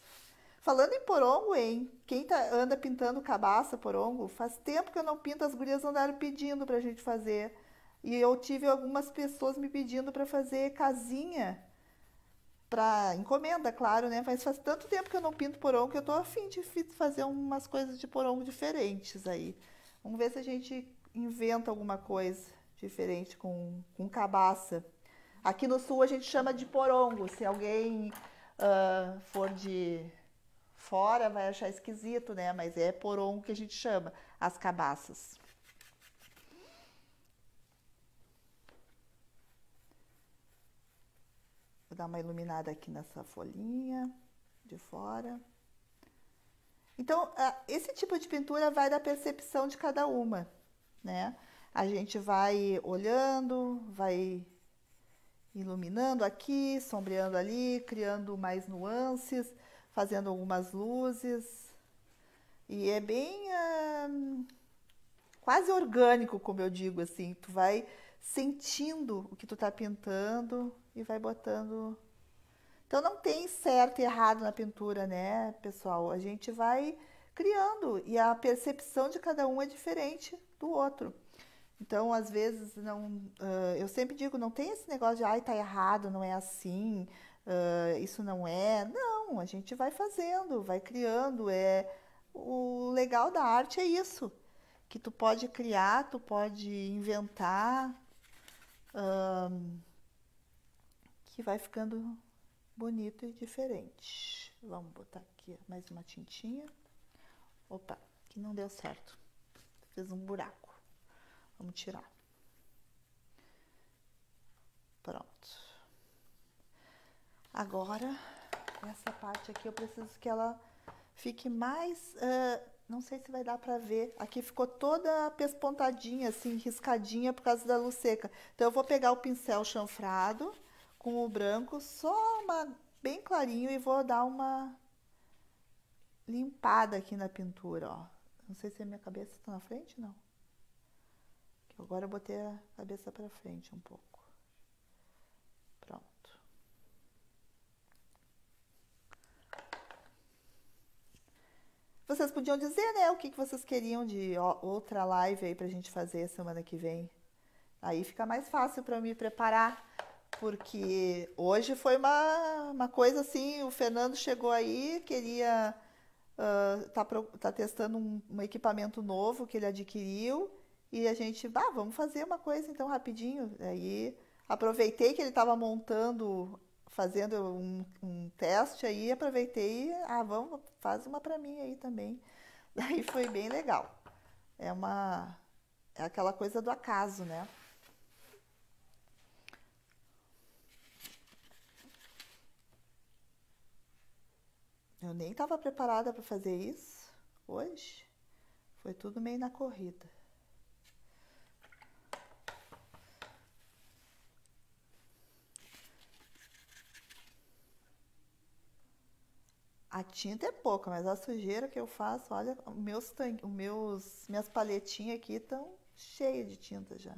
Falando em porongo, hein? Quem anda pintando cabaça, porongo, faz tempo que eu não pinto, as gurias andaram pedindo pra gente fazer. E eu tive algumas pessoas me pedindo para fazer casinha, para encomenda, claro, né? Mas faz tanto tempo que eu não pinto porongo que eu tô a fim de fazer umas coisas de porongo diferentes aí. Vamos ver se a gente inventa alguma coisa diferente com cabaça. Aqui no sul a gente chama de porongo. Se alguém for de fora vai achar esquisito, né? Mas é porongo que a gente chama, as cabaças. Vou dar uma iluminada aqui nessa folhinha de fora. Então, esse tipo de pintura vai da percepção de cada uma, né? A gente vai olhando, vai iluminando aqui, sombreando ali, criando mais nuances, fazendo algumas luzes. E é bem quase orgânico, como eu digo, assim. Tu vai sentindo o que tu tá pintando e vai botando. Então não tem certo e errado na pintura, né, pessoal? A gente vai criando. E a percepção de cada um é diferente do outro. Então, às vezes, não, eu sempre digo, não tem esse negócio de, ai, tá errado, não é assim, isso não é. Não, a gente vai fazendo, vai criando. O legal da arte é isso, que tu pode criar, tu pode inventar, que vai ficando bonito e diferente. Vamos botar aqui mais uma tintinha. Opa, que não deu certo. Fez um buraco. Vamos tirar. Pronto. Agora, essa parte aqui eu preciso que ela fique mais... não sei se vai dar pra ver. Aqui ficou toda pespontadinha, assim, riscadinha por causa da luz seca. Então, eu vou pegar o pincel chanfrado com o branco, bem clarinho, e vou dar uma limpada aqui na pintura, ó. Não sei se a minha cabeça está na frente, não. Agora eu botei a cabeça para frente um pouco. Pronto. Vocês podiam dizer, né, o que vocês queriam de outra live aí pra gente fazer semana que vem. Aí fica mais fácil para eu me preparar, porque hoje foi uma coisa assim, o Fernando chegou aí, queria tá testando um equipamento novo que ele adquiriu, e a gente, vamos fazer uma coisa então rapidinho. Aí aproveitei que ele estava fazendo um teste aí, aproveitei, vamos, faz uma para mim aí também. Daí foi bem legal. É aquela coisa do acaso, né? Eu nem estava preparada para fazer isso hoje. Foi tudo meio na corrida. A tinta é pouca, mas a sujeira que eu faço, olha, minhas paletinhas aqui estão cheias de tinta já.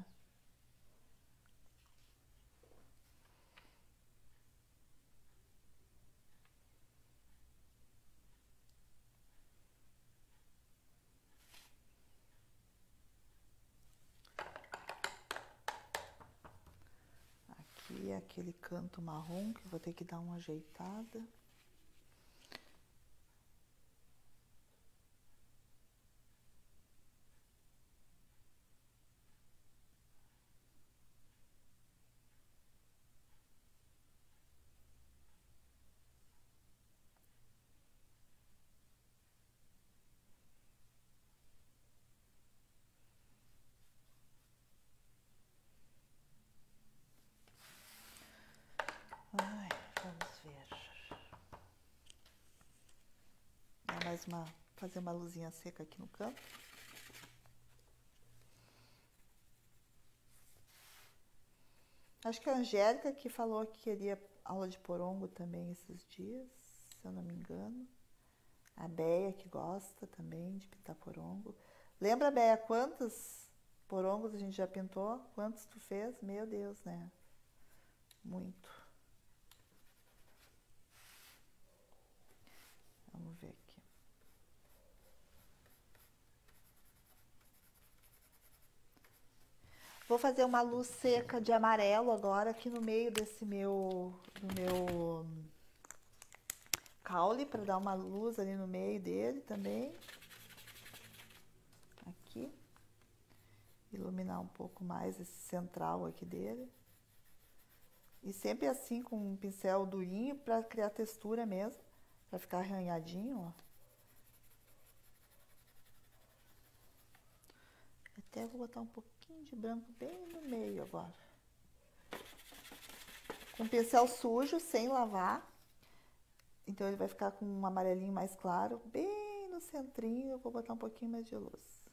Aqui é aquele canto marrom que eu vou ter que dar uma ajeitada. Ai, vamos ver. Fazer uma luzinha seca aqui no canto. Acho que a Angélica que falou que queria aula de porongo também esses dias, se eu não me engano. A Béia que gosta também de pintar porongo. Lembra, Béia, quantos porongos a gente já pintou? Quantos tu fez? Meu Deus, né? Muito. Vamos ver aqui. Vou fazer uma luz seca de amarelo agora aqui no meio do meu caule, para dar uma luz ali no meio dele também. Aqui. Iluminar um pouco mais esse central aqui dele. E sempre assim com um pincel durinho para criar textura mesmo, para ficar arranhadinho, ó. Até vou botar um pouquinho de branco bem no meio agora. Com pincel sujo, sem lavar. Então ele vai ficar com um amarelinho mais claro, bem no centrinho. Eu vou botar um pouquinho mais de luz.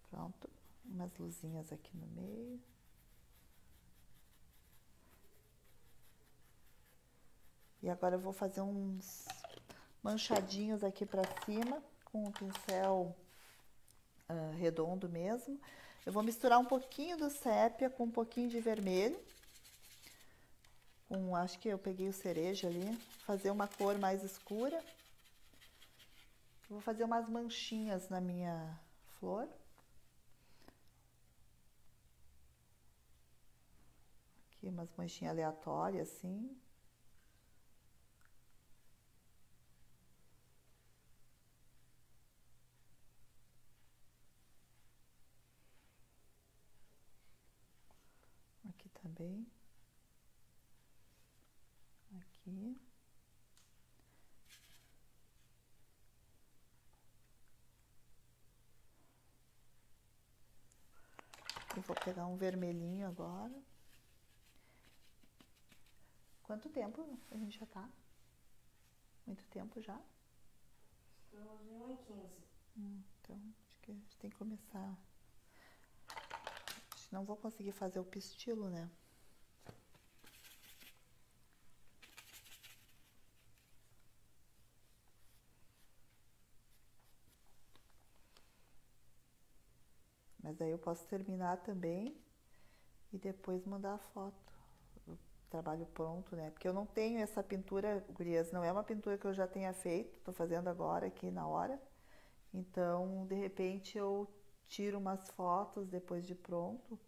Pronto, umas luzinhas aqui no meio. E agora eu vou fazer uns manchadinhos aqui pra cima com o pincel redondo mesmo. Eu vou misturar um pouquinho do sépia com um pouquinho de vermelho. Acho que eu peguei o cereja ali. Fazer uma cor mais escura. Vou fazer umas manchinhas na minha flor. Aqui umas manchinhas aleatórias, assim. Aqui também. Aqui. Eu vou pegar um vermelhinho agora. Quanto tempo a gente já tá? Muito tempo já? Estamos em 1h15. Então, acho que a gente tem que começar. Acho que não vou conseguir fazer o pistilo, né? Mas aí eu posso terminar também e depois mandar a foto. O trabalho pronto, né? Porque eu não tenho essa pintura, gurias, não é uma pintura que eu já tenha feito, tô fazendo agora aqui na hora. Então, de repente, eu tiro umas fotos depois de pronto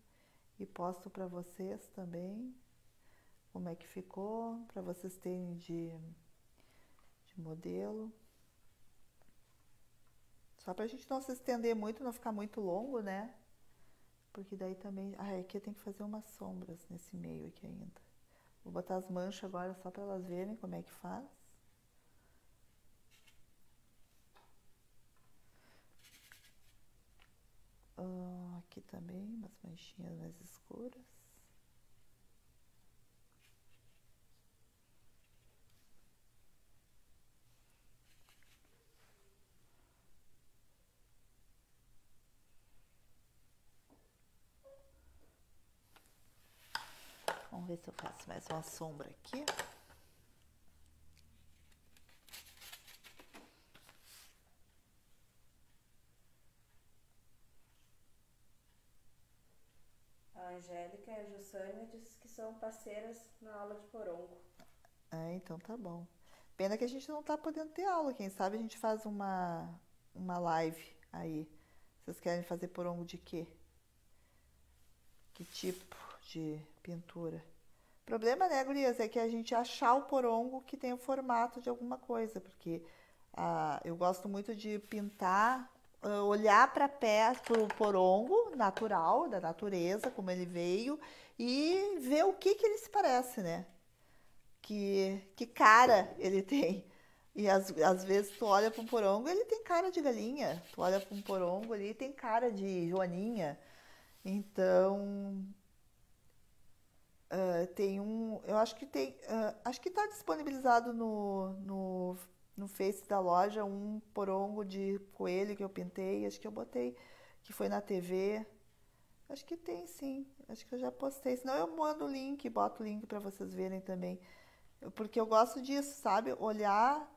e posto para vocês também como é que ficou, para vocês terem de modelo. Só pra gente não se estender muito, não ficar muito longo, né? Porque daí também... aqui eu tenho que fazer umas sombras nesse meio aqui ainda. Vou botar as manchas agora só para elas verem como é que faz. Aqui também, umas manchinhas mais escuras. Vamos ver se eu faço mais uma sombra aqui. A Angélica e a Jussânia dizem que são parceiras na aula de porongo. Então tá bom. Pena que a gente não tá podendo ter aula. Quem sabe a gente faz uma live aí. Vocês querem fazer porongo de quê? Que tipo de pintura? O problema, né, gurias, é que a gente achar o porongo que tem o formato de alguma coisa, porque eu gosto muito de pintar, olhar para o porongo natural, da natureza, como ele veio, e ver o que ele se parece, né? Que cara ele tem. E às vezes tu olha para um porongo, ele tem cara de galinha. Tu olha para um porongo, ele tem cara de joaninha. Então, eu acho que acho que está disponibilizado no Face da loja um porongo de coelho que eu pintei, acho que eu botei, que foi na TV. Acho que tem sim, acho que eu já postei. Senão eu mando o link, boto o link para vocês verem também. Porque eu gosto disso, sabe? Olhar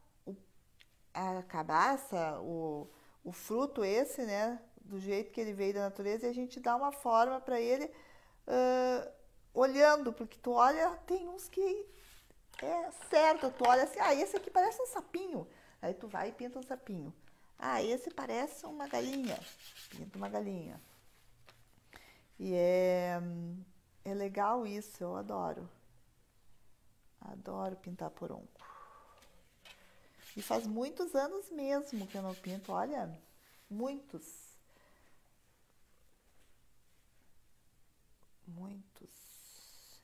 a cabaça, o fruto esse, né? Do jeito que ele veio da natureza, e a gente dá uma forma para ele olhando, porque tu olha, tem uns que é certo, tu olha assim, esse aqui parece um sapinho. Aí tu vai e pinta um sapinho. Esse parece uma galinha. Pinta uma galinha. E é legal isso, eu adoro. Adoro pintar porongo. E faz muitos anos mesmo que eu não pinto, olha, muitos. Muitos.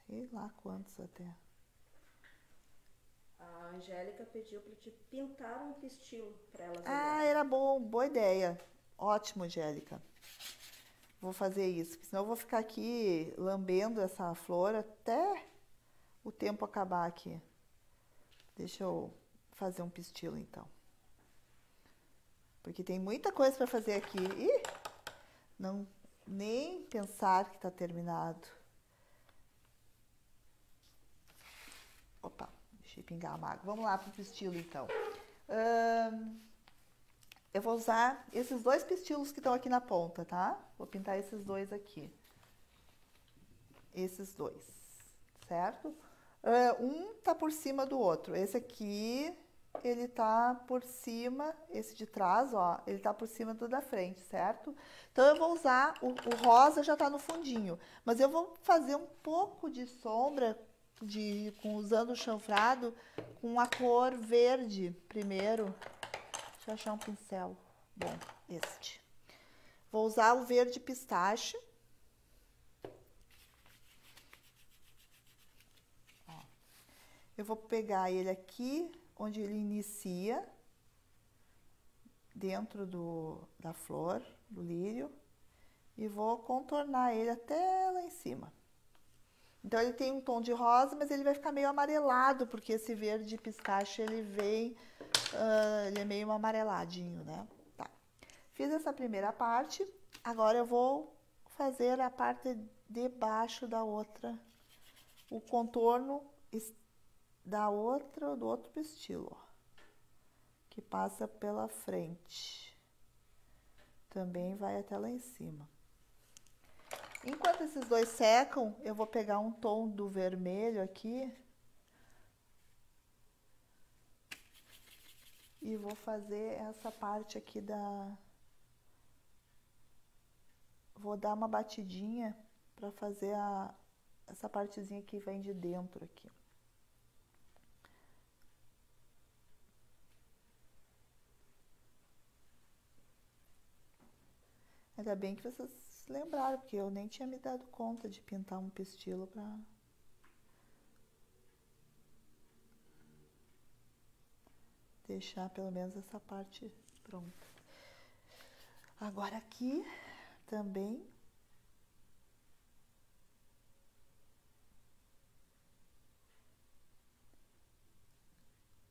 Sei lá quantos até. A Angélica pediu para te pintar um pistilo para elas olharem. Era bom, boa ideia. Ótimo, Angélica. Vou fazer isso, porque senão eu vou ficar aqui lambendo essa flor até o tempo acabar aqui. Deixa eu fazer um pistilo, então. Porque tem muita coisa para fazer aqui. Não, nem pensar que está terminado. Opa, deixei pingar uma água. Vamos lá para o pistilo, então. Eu vou usar esses dois pistilos que estão aqui na ponta, tá? Vou pintar esses dois aqui. Esses dois, certo? Um tá por cima do outro. Esse aqui, ele tá por cima, esse de trás, ó, ele tá por cima do da frente, certo? Então, eu vou usar, o rosa já tá no fundinho, mas eu vou fazer um pouco de sombra, usando o chanfrado, com a cor verde primeiro. Deixa eu achar um pincel. Bom, este. Vou usar o verde pistache. Ó. Eu vou pegar ele aqui, onde ele inicia, dentro da flor, do lírio, e vou contornar ele até lá em cima. Então, ele tem um tom de rosa, mas ele vai ficar meio amarelado, porque esse verde pistache, ele vem, ele é meio amareladinho, né? Tá. Fiz essa primeira parte, agora eu vou fazer a parte de baixo da outra, o contorno do outro pistilo, ó, que passa pela frente. Também vai até lá em cima. Enquanto esses dois secam, eu vou pegar um tom do vermelho aqui e vou fazer essa parte aqui Vou dar uma batidinha para fazer essa partezinha que vem de dentro aqui. Ainda bem que vocês lembraram, porque eu nem tinha me dado conta de pintar um pistilo para deixar pelo menos essa parte pronta. Agora aqui também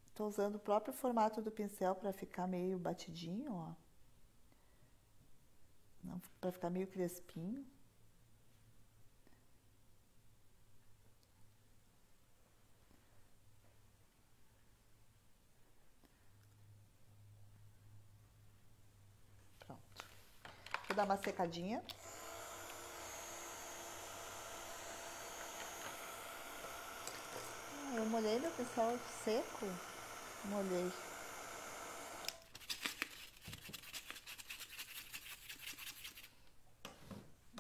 estou usando o próprio formato do pincel para ficar meio batidinho, ó. Para ficar meio crespinho. Pronto. Vou dar uma secadinha. Eu molhei meu pincel seco. Molhei.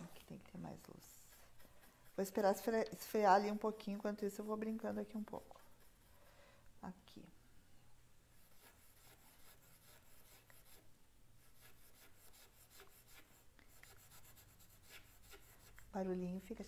Aqui tem que ter mais luz. Vou esperar esfriar ali um pouquinho, enquanto isso eu vou brincando aqui um pouco. Aqui. O barulhinho fica...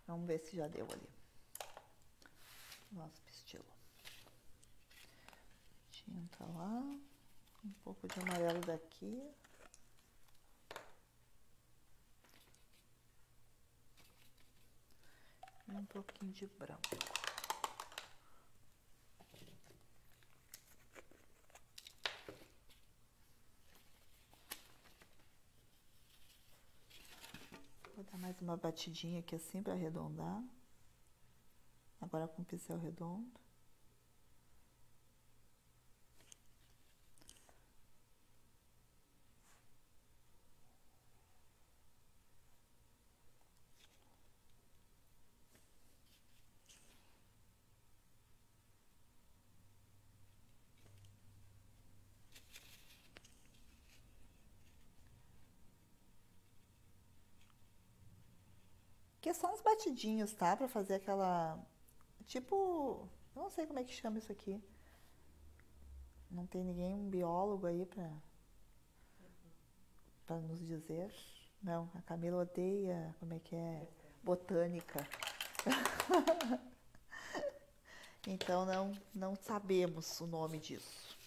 Vamos ver se já deu ali. Nosso pistilo. Tinta lá. Um pouco de amarelo daqui. E um pouquinho de branco. Vou dar mais uma batidinha aqui assim para arredondar. Agora com o pincel redondo. Que é só uns batidinhos, tá? Pra fazer aquela... Tipo... Não sei como é que chama isso aqui. Não tem ninguém, um biólogo aí pra nos dizer. Não, a Camila odeia... Como é que é? Botânica. Então, não sabemos o nome disso.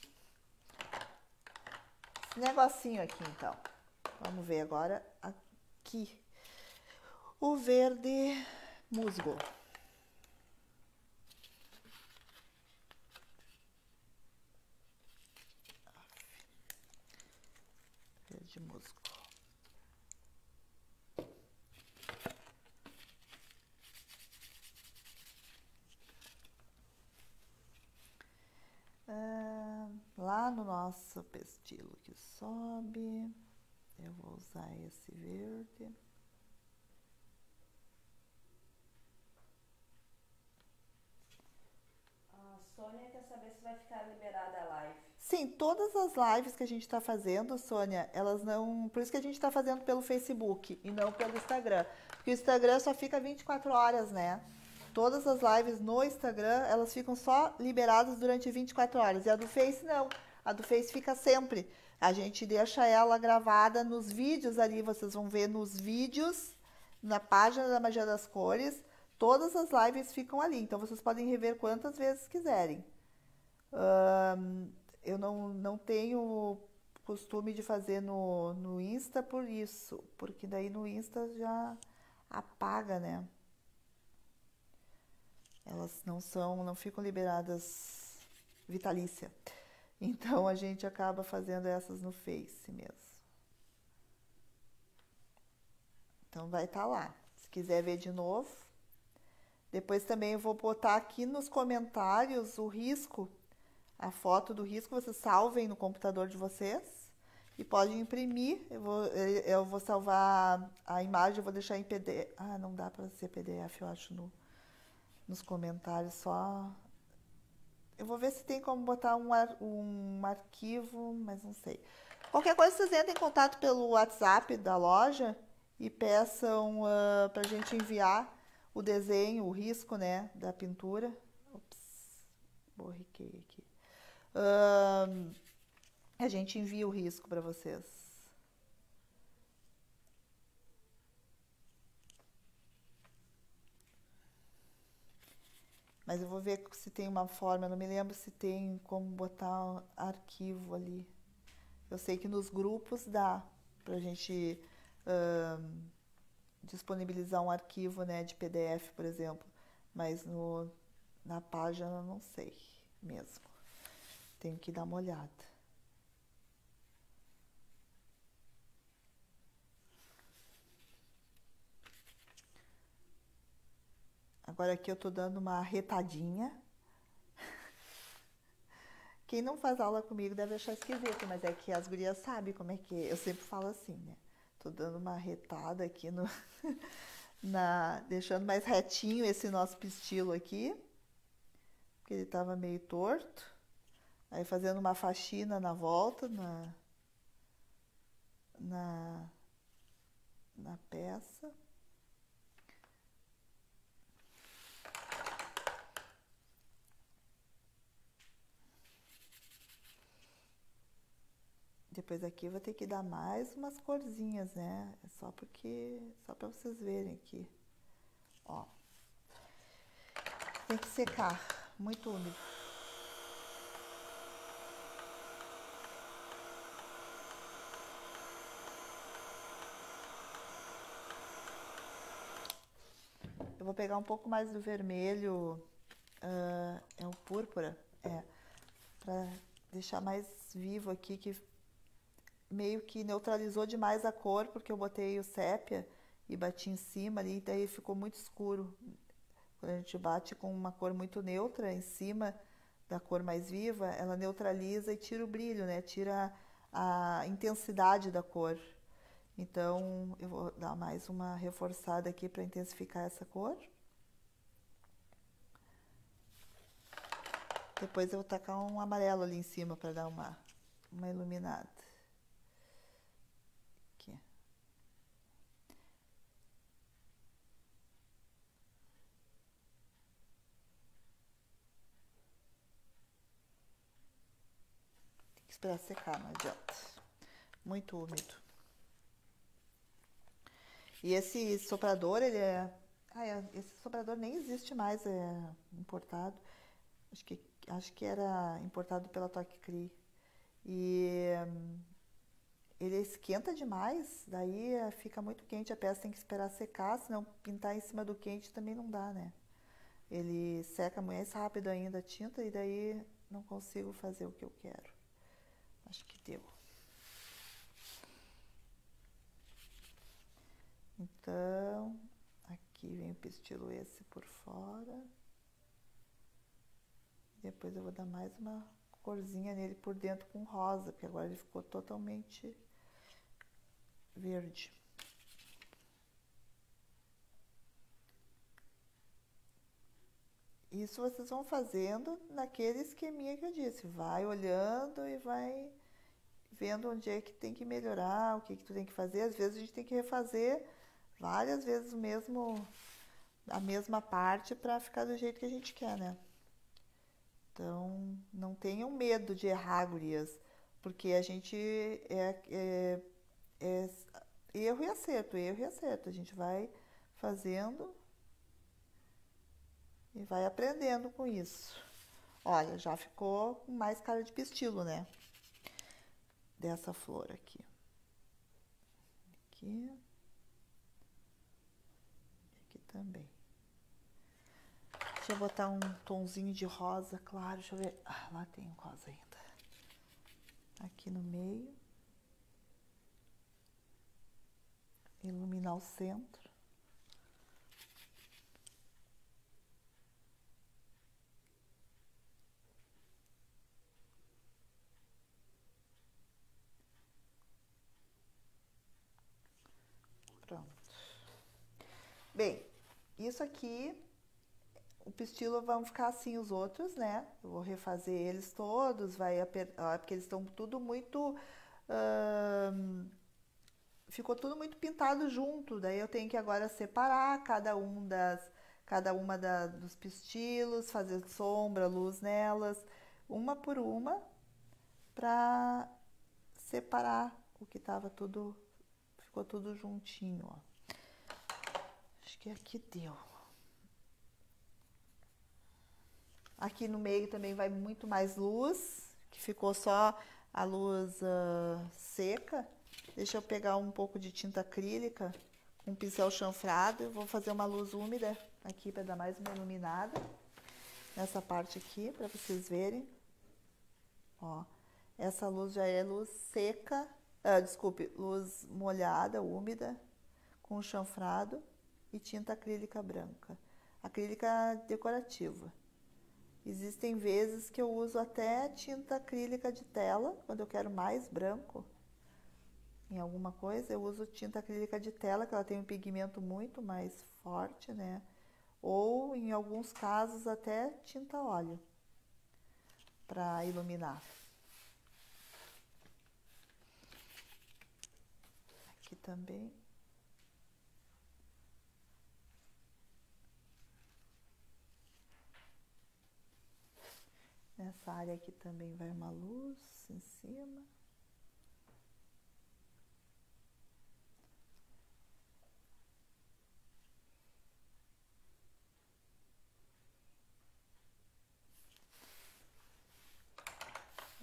Esse negocinho aqui, então. Vamos ver agora aqui. o verde musgo. Verde musgo. Lá no nosso pestilo que sobe, eu vou usar esse verde. A Sônia quer saber se vai ficar liberada a live. Sim, todas as lives que a gente está fazendo, Sônia, elas não. Por isso que a gente está fazendo pelo Facebook e não pelo Instagram. Porque o Instagram só fica 24 horas, né? Todas as lives no Instagram, elas ficam só liberadas durante 24 horas. E a do Face, não. A do Face fica sempre. A gente deixa ela gravada nos vídeos ali. Vocês vão ver nos vídeos, na página da Magia das Cores. Todas as lives ficam ali. Então, vocês podem rever quantas vezes quiserem. Eu não tenho costume de fazer no Insta por isso. Porque daí no Insta já apaga, né? Elas não ficam liberadas vitalícia. Então a gente acaba fazendo essas no Face mesmo. Então vai estar lá. Se quiser ver de novo. Depois também eu vou botar aqui nos comentários o risco, a foto do risco, vocês salvem no computador de vocês e podem imprimir. Eu vou salvar a imagem, eu vou deixar em PDF. Ah, não dá para ser PDF, eu acho, nos comentários só. Eu vou ver se tem como botar um arquivo, mas não sei. Qualquer coisa, vocês entrem em contato pelo WhatsApp da loja e peçam pra gente enviar o desenho, o risco, né, da pintura. Ops, borriquei aqui. A gente envia o risco para vocês. Mas eu vou ver se tem uma forma, eu não me lembro se tem como botar arquivo ali. Eu sei que nos grupos dá pra gente disponibilizar um arquivo, né, de PDF, por exemplo. Mas na página eu não sei mesmo. Tenho que dar uma olhada. Agora aqui eu tô dando uma retadinha. Quem não faz aula comigo deve achar esquisito, mas é que as gurias sabem como é que é. Eu sempre falo assim, né? Tô dando uma retada aqui deixando mais retinho esse nosso pistilo aqui, porque ele tava meio torto. Aí fazendo uma faxina na volta, na peça. Depois aqui eu vou ter que dar mais umas corzinhas, né? É só pra vocês verem aqui. Ó. Tem que secar, muito úmido. Eu vou pegar um pouco mais do vermelho, é o púrpura, pra deixar mais vivo aqui, que meio que neutralizou demais a cor, porque eu botei o sépia e bati em cima ali, daí ficou muito escuro. Quando a gente bate com uma cor muito neutra em cima da cor mais viva, ela neutraliza e tira o brilho, né? Tira a intensidade da cor. Então, eu vou dar mais uma reforçada aqui para intensificar essa cor. Depois eu vou tacar um amarelo ali em cima para dar uma iluminada. Aqui. Tem que esperar secar, não adianta. Muito úmido. E esse soprador, ele é... esse soprador nem existe mais, é importado. Acho que era importado pela Toque Cri. E ele esquenta demais, daí fica muito quente, a peça tem que esperar secar, senão pintar em cima do quente também não dá, né? Ele seca mais rápido ainda a tinta e daí não consigo fazer o que eu quero. Acho que deu. Então, aqui vem o pistilo esse por fora. Depois eu vou dar mais uma corzinha nele por dentro com rosa, porque agora ele ficou totalmente verde. Isso vocês vão fazendo naquele esqueminha que eu disse. Vai olhando e vai vendo onde é que tem que melhorar, o que tu tem que fazer. Às vezes a gente tem que refazer várias vezes a mesma parte para ficar do jeito que a gente quer, né? Então, não tenham medo de errar, gurias, porque a gente é erro e acerto, erro e acerto. A gente vai fazendo e vai aprendendo com isso. Olha, já ficou com mais cara de pistilo, né? Dessa flor aqui. Aqui. Aqui também. Deixa eu botar um tonzinho de rosa, claro. Deixa eu ver. Ah, lá tem um rosa ainda. Aqui no meio. Iluminar o centro. Pronto. Bem, isso aqui, o pistilo vão ficar assim os outros, né? Eu vou refazer eles todos, porque eles estão tudo muito... ficou tudo muito pintado junto, daí eu tenho que agora separar cada uma dos pistilos, fazer sombra, luz nelas, uma por uma, pra separar o que tava tudo, ficou tudo juntinho, ó. Acho que aqui deu. Aqui no meio também vai muito mais luz, que ficou só a luz seca. Deixa eu pegar um pouco de tinta acrílica, um pincel chanfrado. Eu vou fazer uma luz úmida aqui para dar mais uma iluminada. Nessa parte aqui, para vocês verem. Ó, essa luz já é luz seca, desculpe, luz molhada, úmida, com chanfrado e tinta acrílica branca. Acrílica decorativa. Existem vezes que eu uso até tinta acrílica de tela, quando eu quero mais branco. Em alguma coisa, eu uso tinta acrílica de tela, que ela tem um pigmento muito mais forte, né? Ou, em alguns casos, até tinta óleo para iluminar. Aqui também. Nessa área aqui também vai uma luz em cima.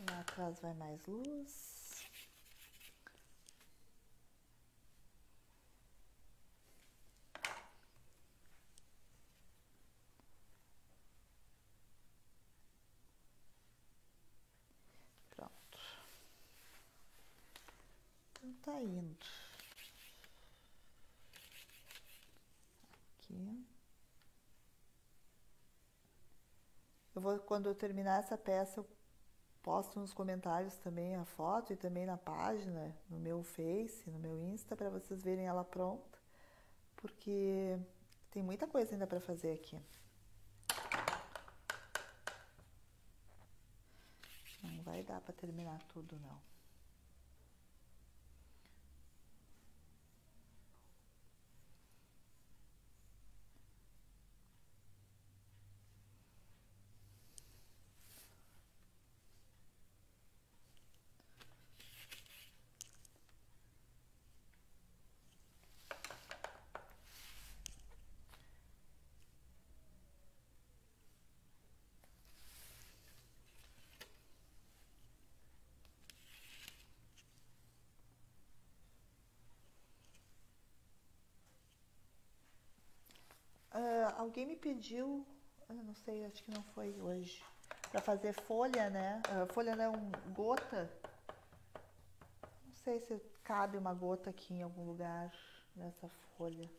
Lá atrás vai mais luz. Pronto. Então tá indo. Aqui. Quando eu terminar essa peça, eu posto nos comentários também a foto e também na página, no meu Face, no meu Insta, para vocês verem ela pronta, porque tem muita coisa ainda para fazer aqui. Não vai dar para terminar tudo, não. alguém me pediu, eu não sei, acho que não foi hoje, para fazer folha, né? Folha não, gota. Não sei se cabe uma gota aqui em algum lugar nessa folha.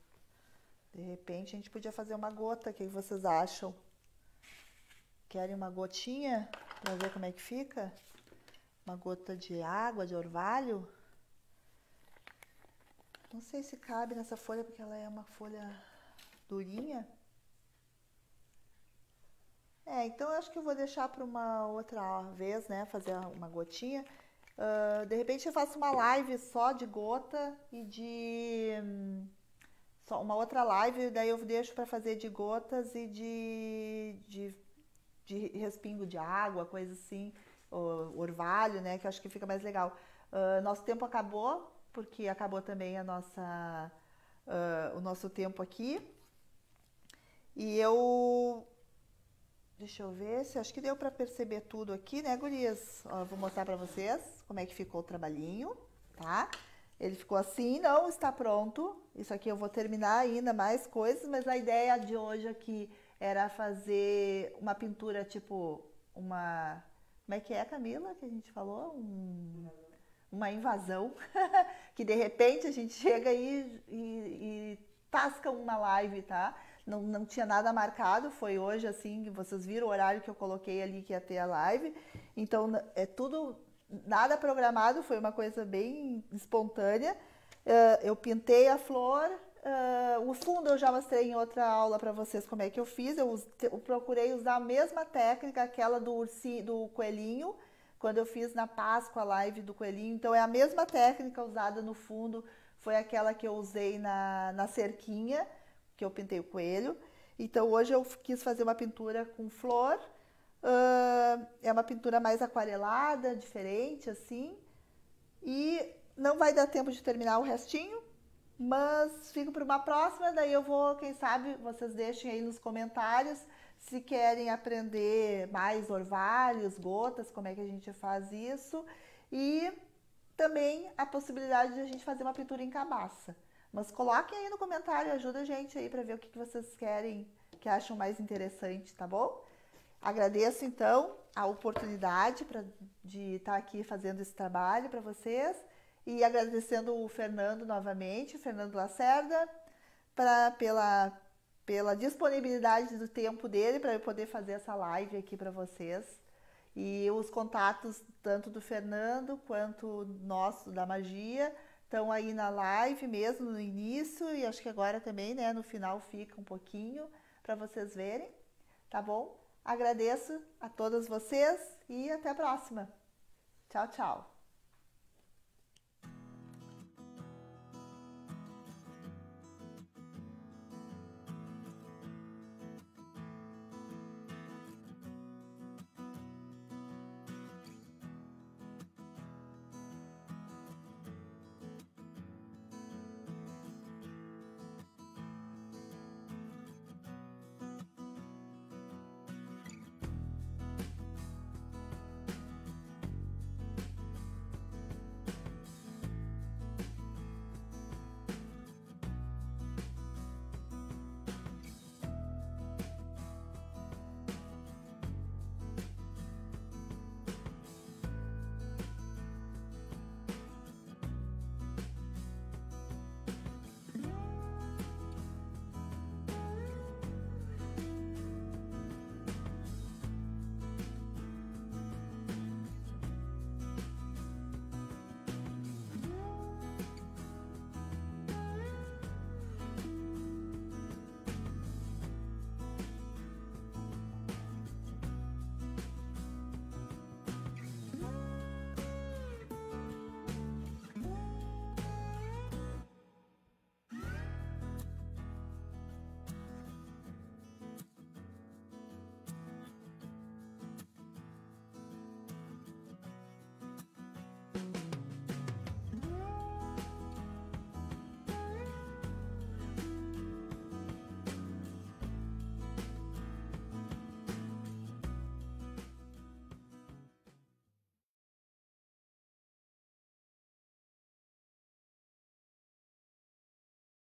De repente a gente podia fazer uma gota, o que vocês acham? Querem uma gotinha para ver como é que fica? Uma gota de água, de orvalho? Não sei se cabe nessa folha porque ela é uma folha durinha. Então eu acho que eu vou deixar para uma outra vez, né? Fazer uma gotinha. De repente eu faço uma live só de gota e de... só uma outra live, daí eu deixo para fazer de gotas e de respingo de água, coisa assim, orvalho, né? Que eu acho que fica mais legal. Nosso tempo acabou, porque acabou também o nosso tempo aqui. E deixa eu ver se acho que deu para perceber tudo aqui, né, gurias? Ó, vou mostrar para vocês como é que ficou o trabalhinho, tá? Ele ficou assim, não está pronto. Isso aqui eu vou terminar ainda mais coisas, mas a ideia de hoje aqui era fazer uma pintura tipo uma... Como é que é, Camila, que a gente falou? Uma invasão. Que de repente a gente chega aí e tasca uma live, tá? Não tinha nada marcado, foi hoje assim, vocês viram o horário que eu coloquei ali que ia ter a live. Então é tudo, nada programado, foi uma coisa bem espontânea. Eu pintei a flor, o fundo eu já mostrei em outra aula para vocês como é que eu fiz. Eu procurei usar a mesma técnica, aquela do coelhinho, quando eu fiz na Páscoa a live do coelhinho. Então é a mesma técnica usada no fundo, foi aquela que eu usei na cerquinha, que eu pintei o coelho. Então hoje eu quis fazer uma pintura com flor, é uma pintura mais aquarelada, diferente assim, e não vai dar tempo de terminar o restinho, mas fico para uma próxima, daí eu vou, quem sabe, vocês deixem aí nos comentários se querem aprender mais orvalhos, gotas, como é que a gente faz isso, e também a possibilidade de a gente fazer uma pintura em cabaça. Mas coloquem aí no comentário, ajuda a gente aí para ver o que vocês querem, que acham mais interessante, tá bom? Agradeço então a oportunidade de estar aqui fazendo esse trabalho para vocês e agradecendo o Fernando novamente, o Fernando Lacerda, pela disponibilidade do tempo dele para eu poder fazer essa live aqui para vocês. E os contatos tanto do Fernando quanto nosso da Magia estão aí na live mesmo no início e acho que agora também, né, no final fica um pouquinho para vocês verem, tá bom? Agradeço a todas vocês e até a próxima. Tchau, tchau.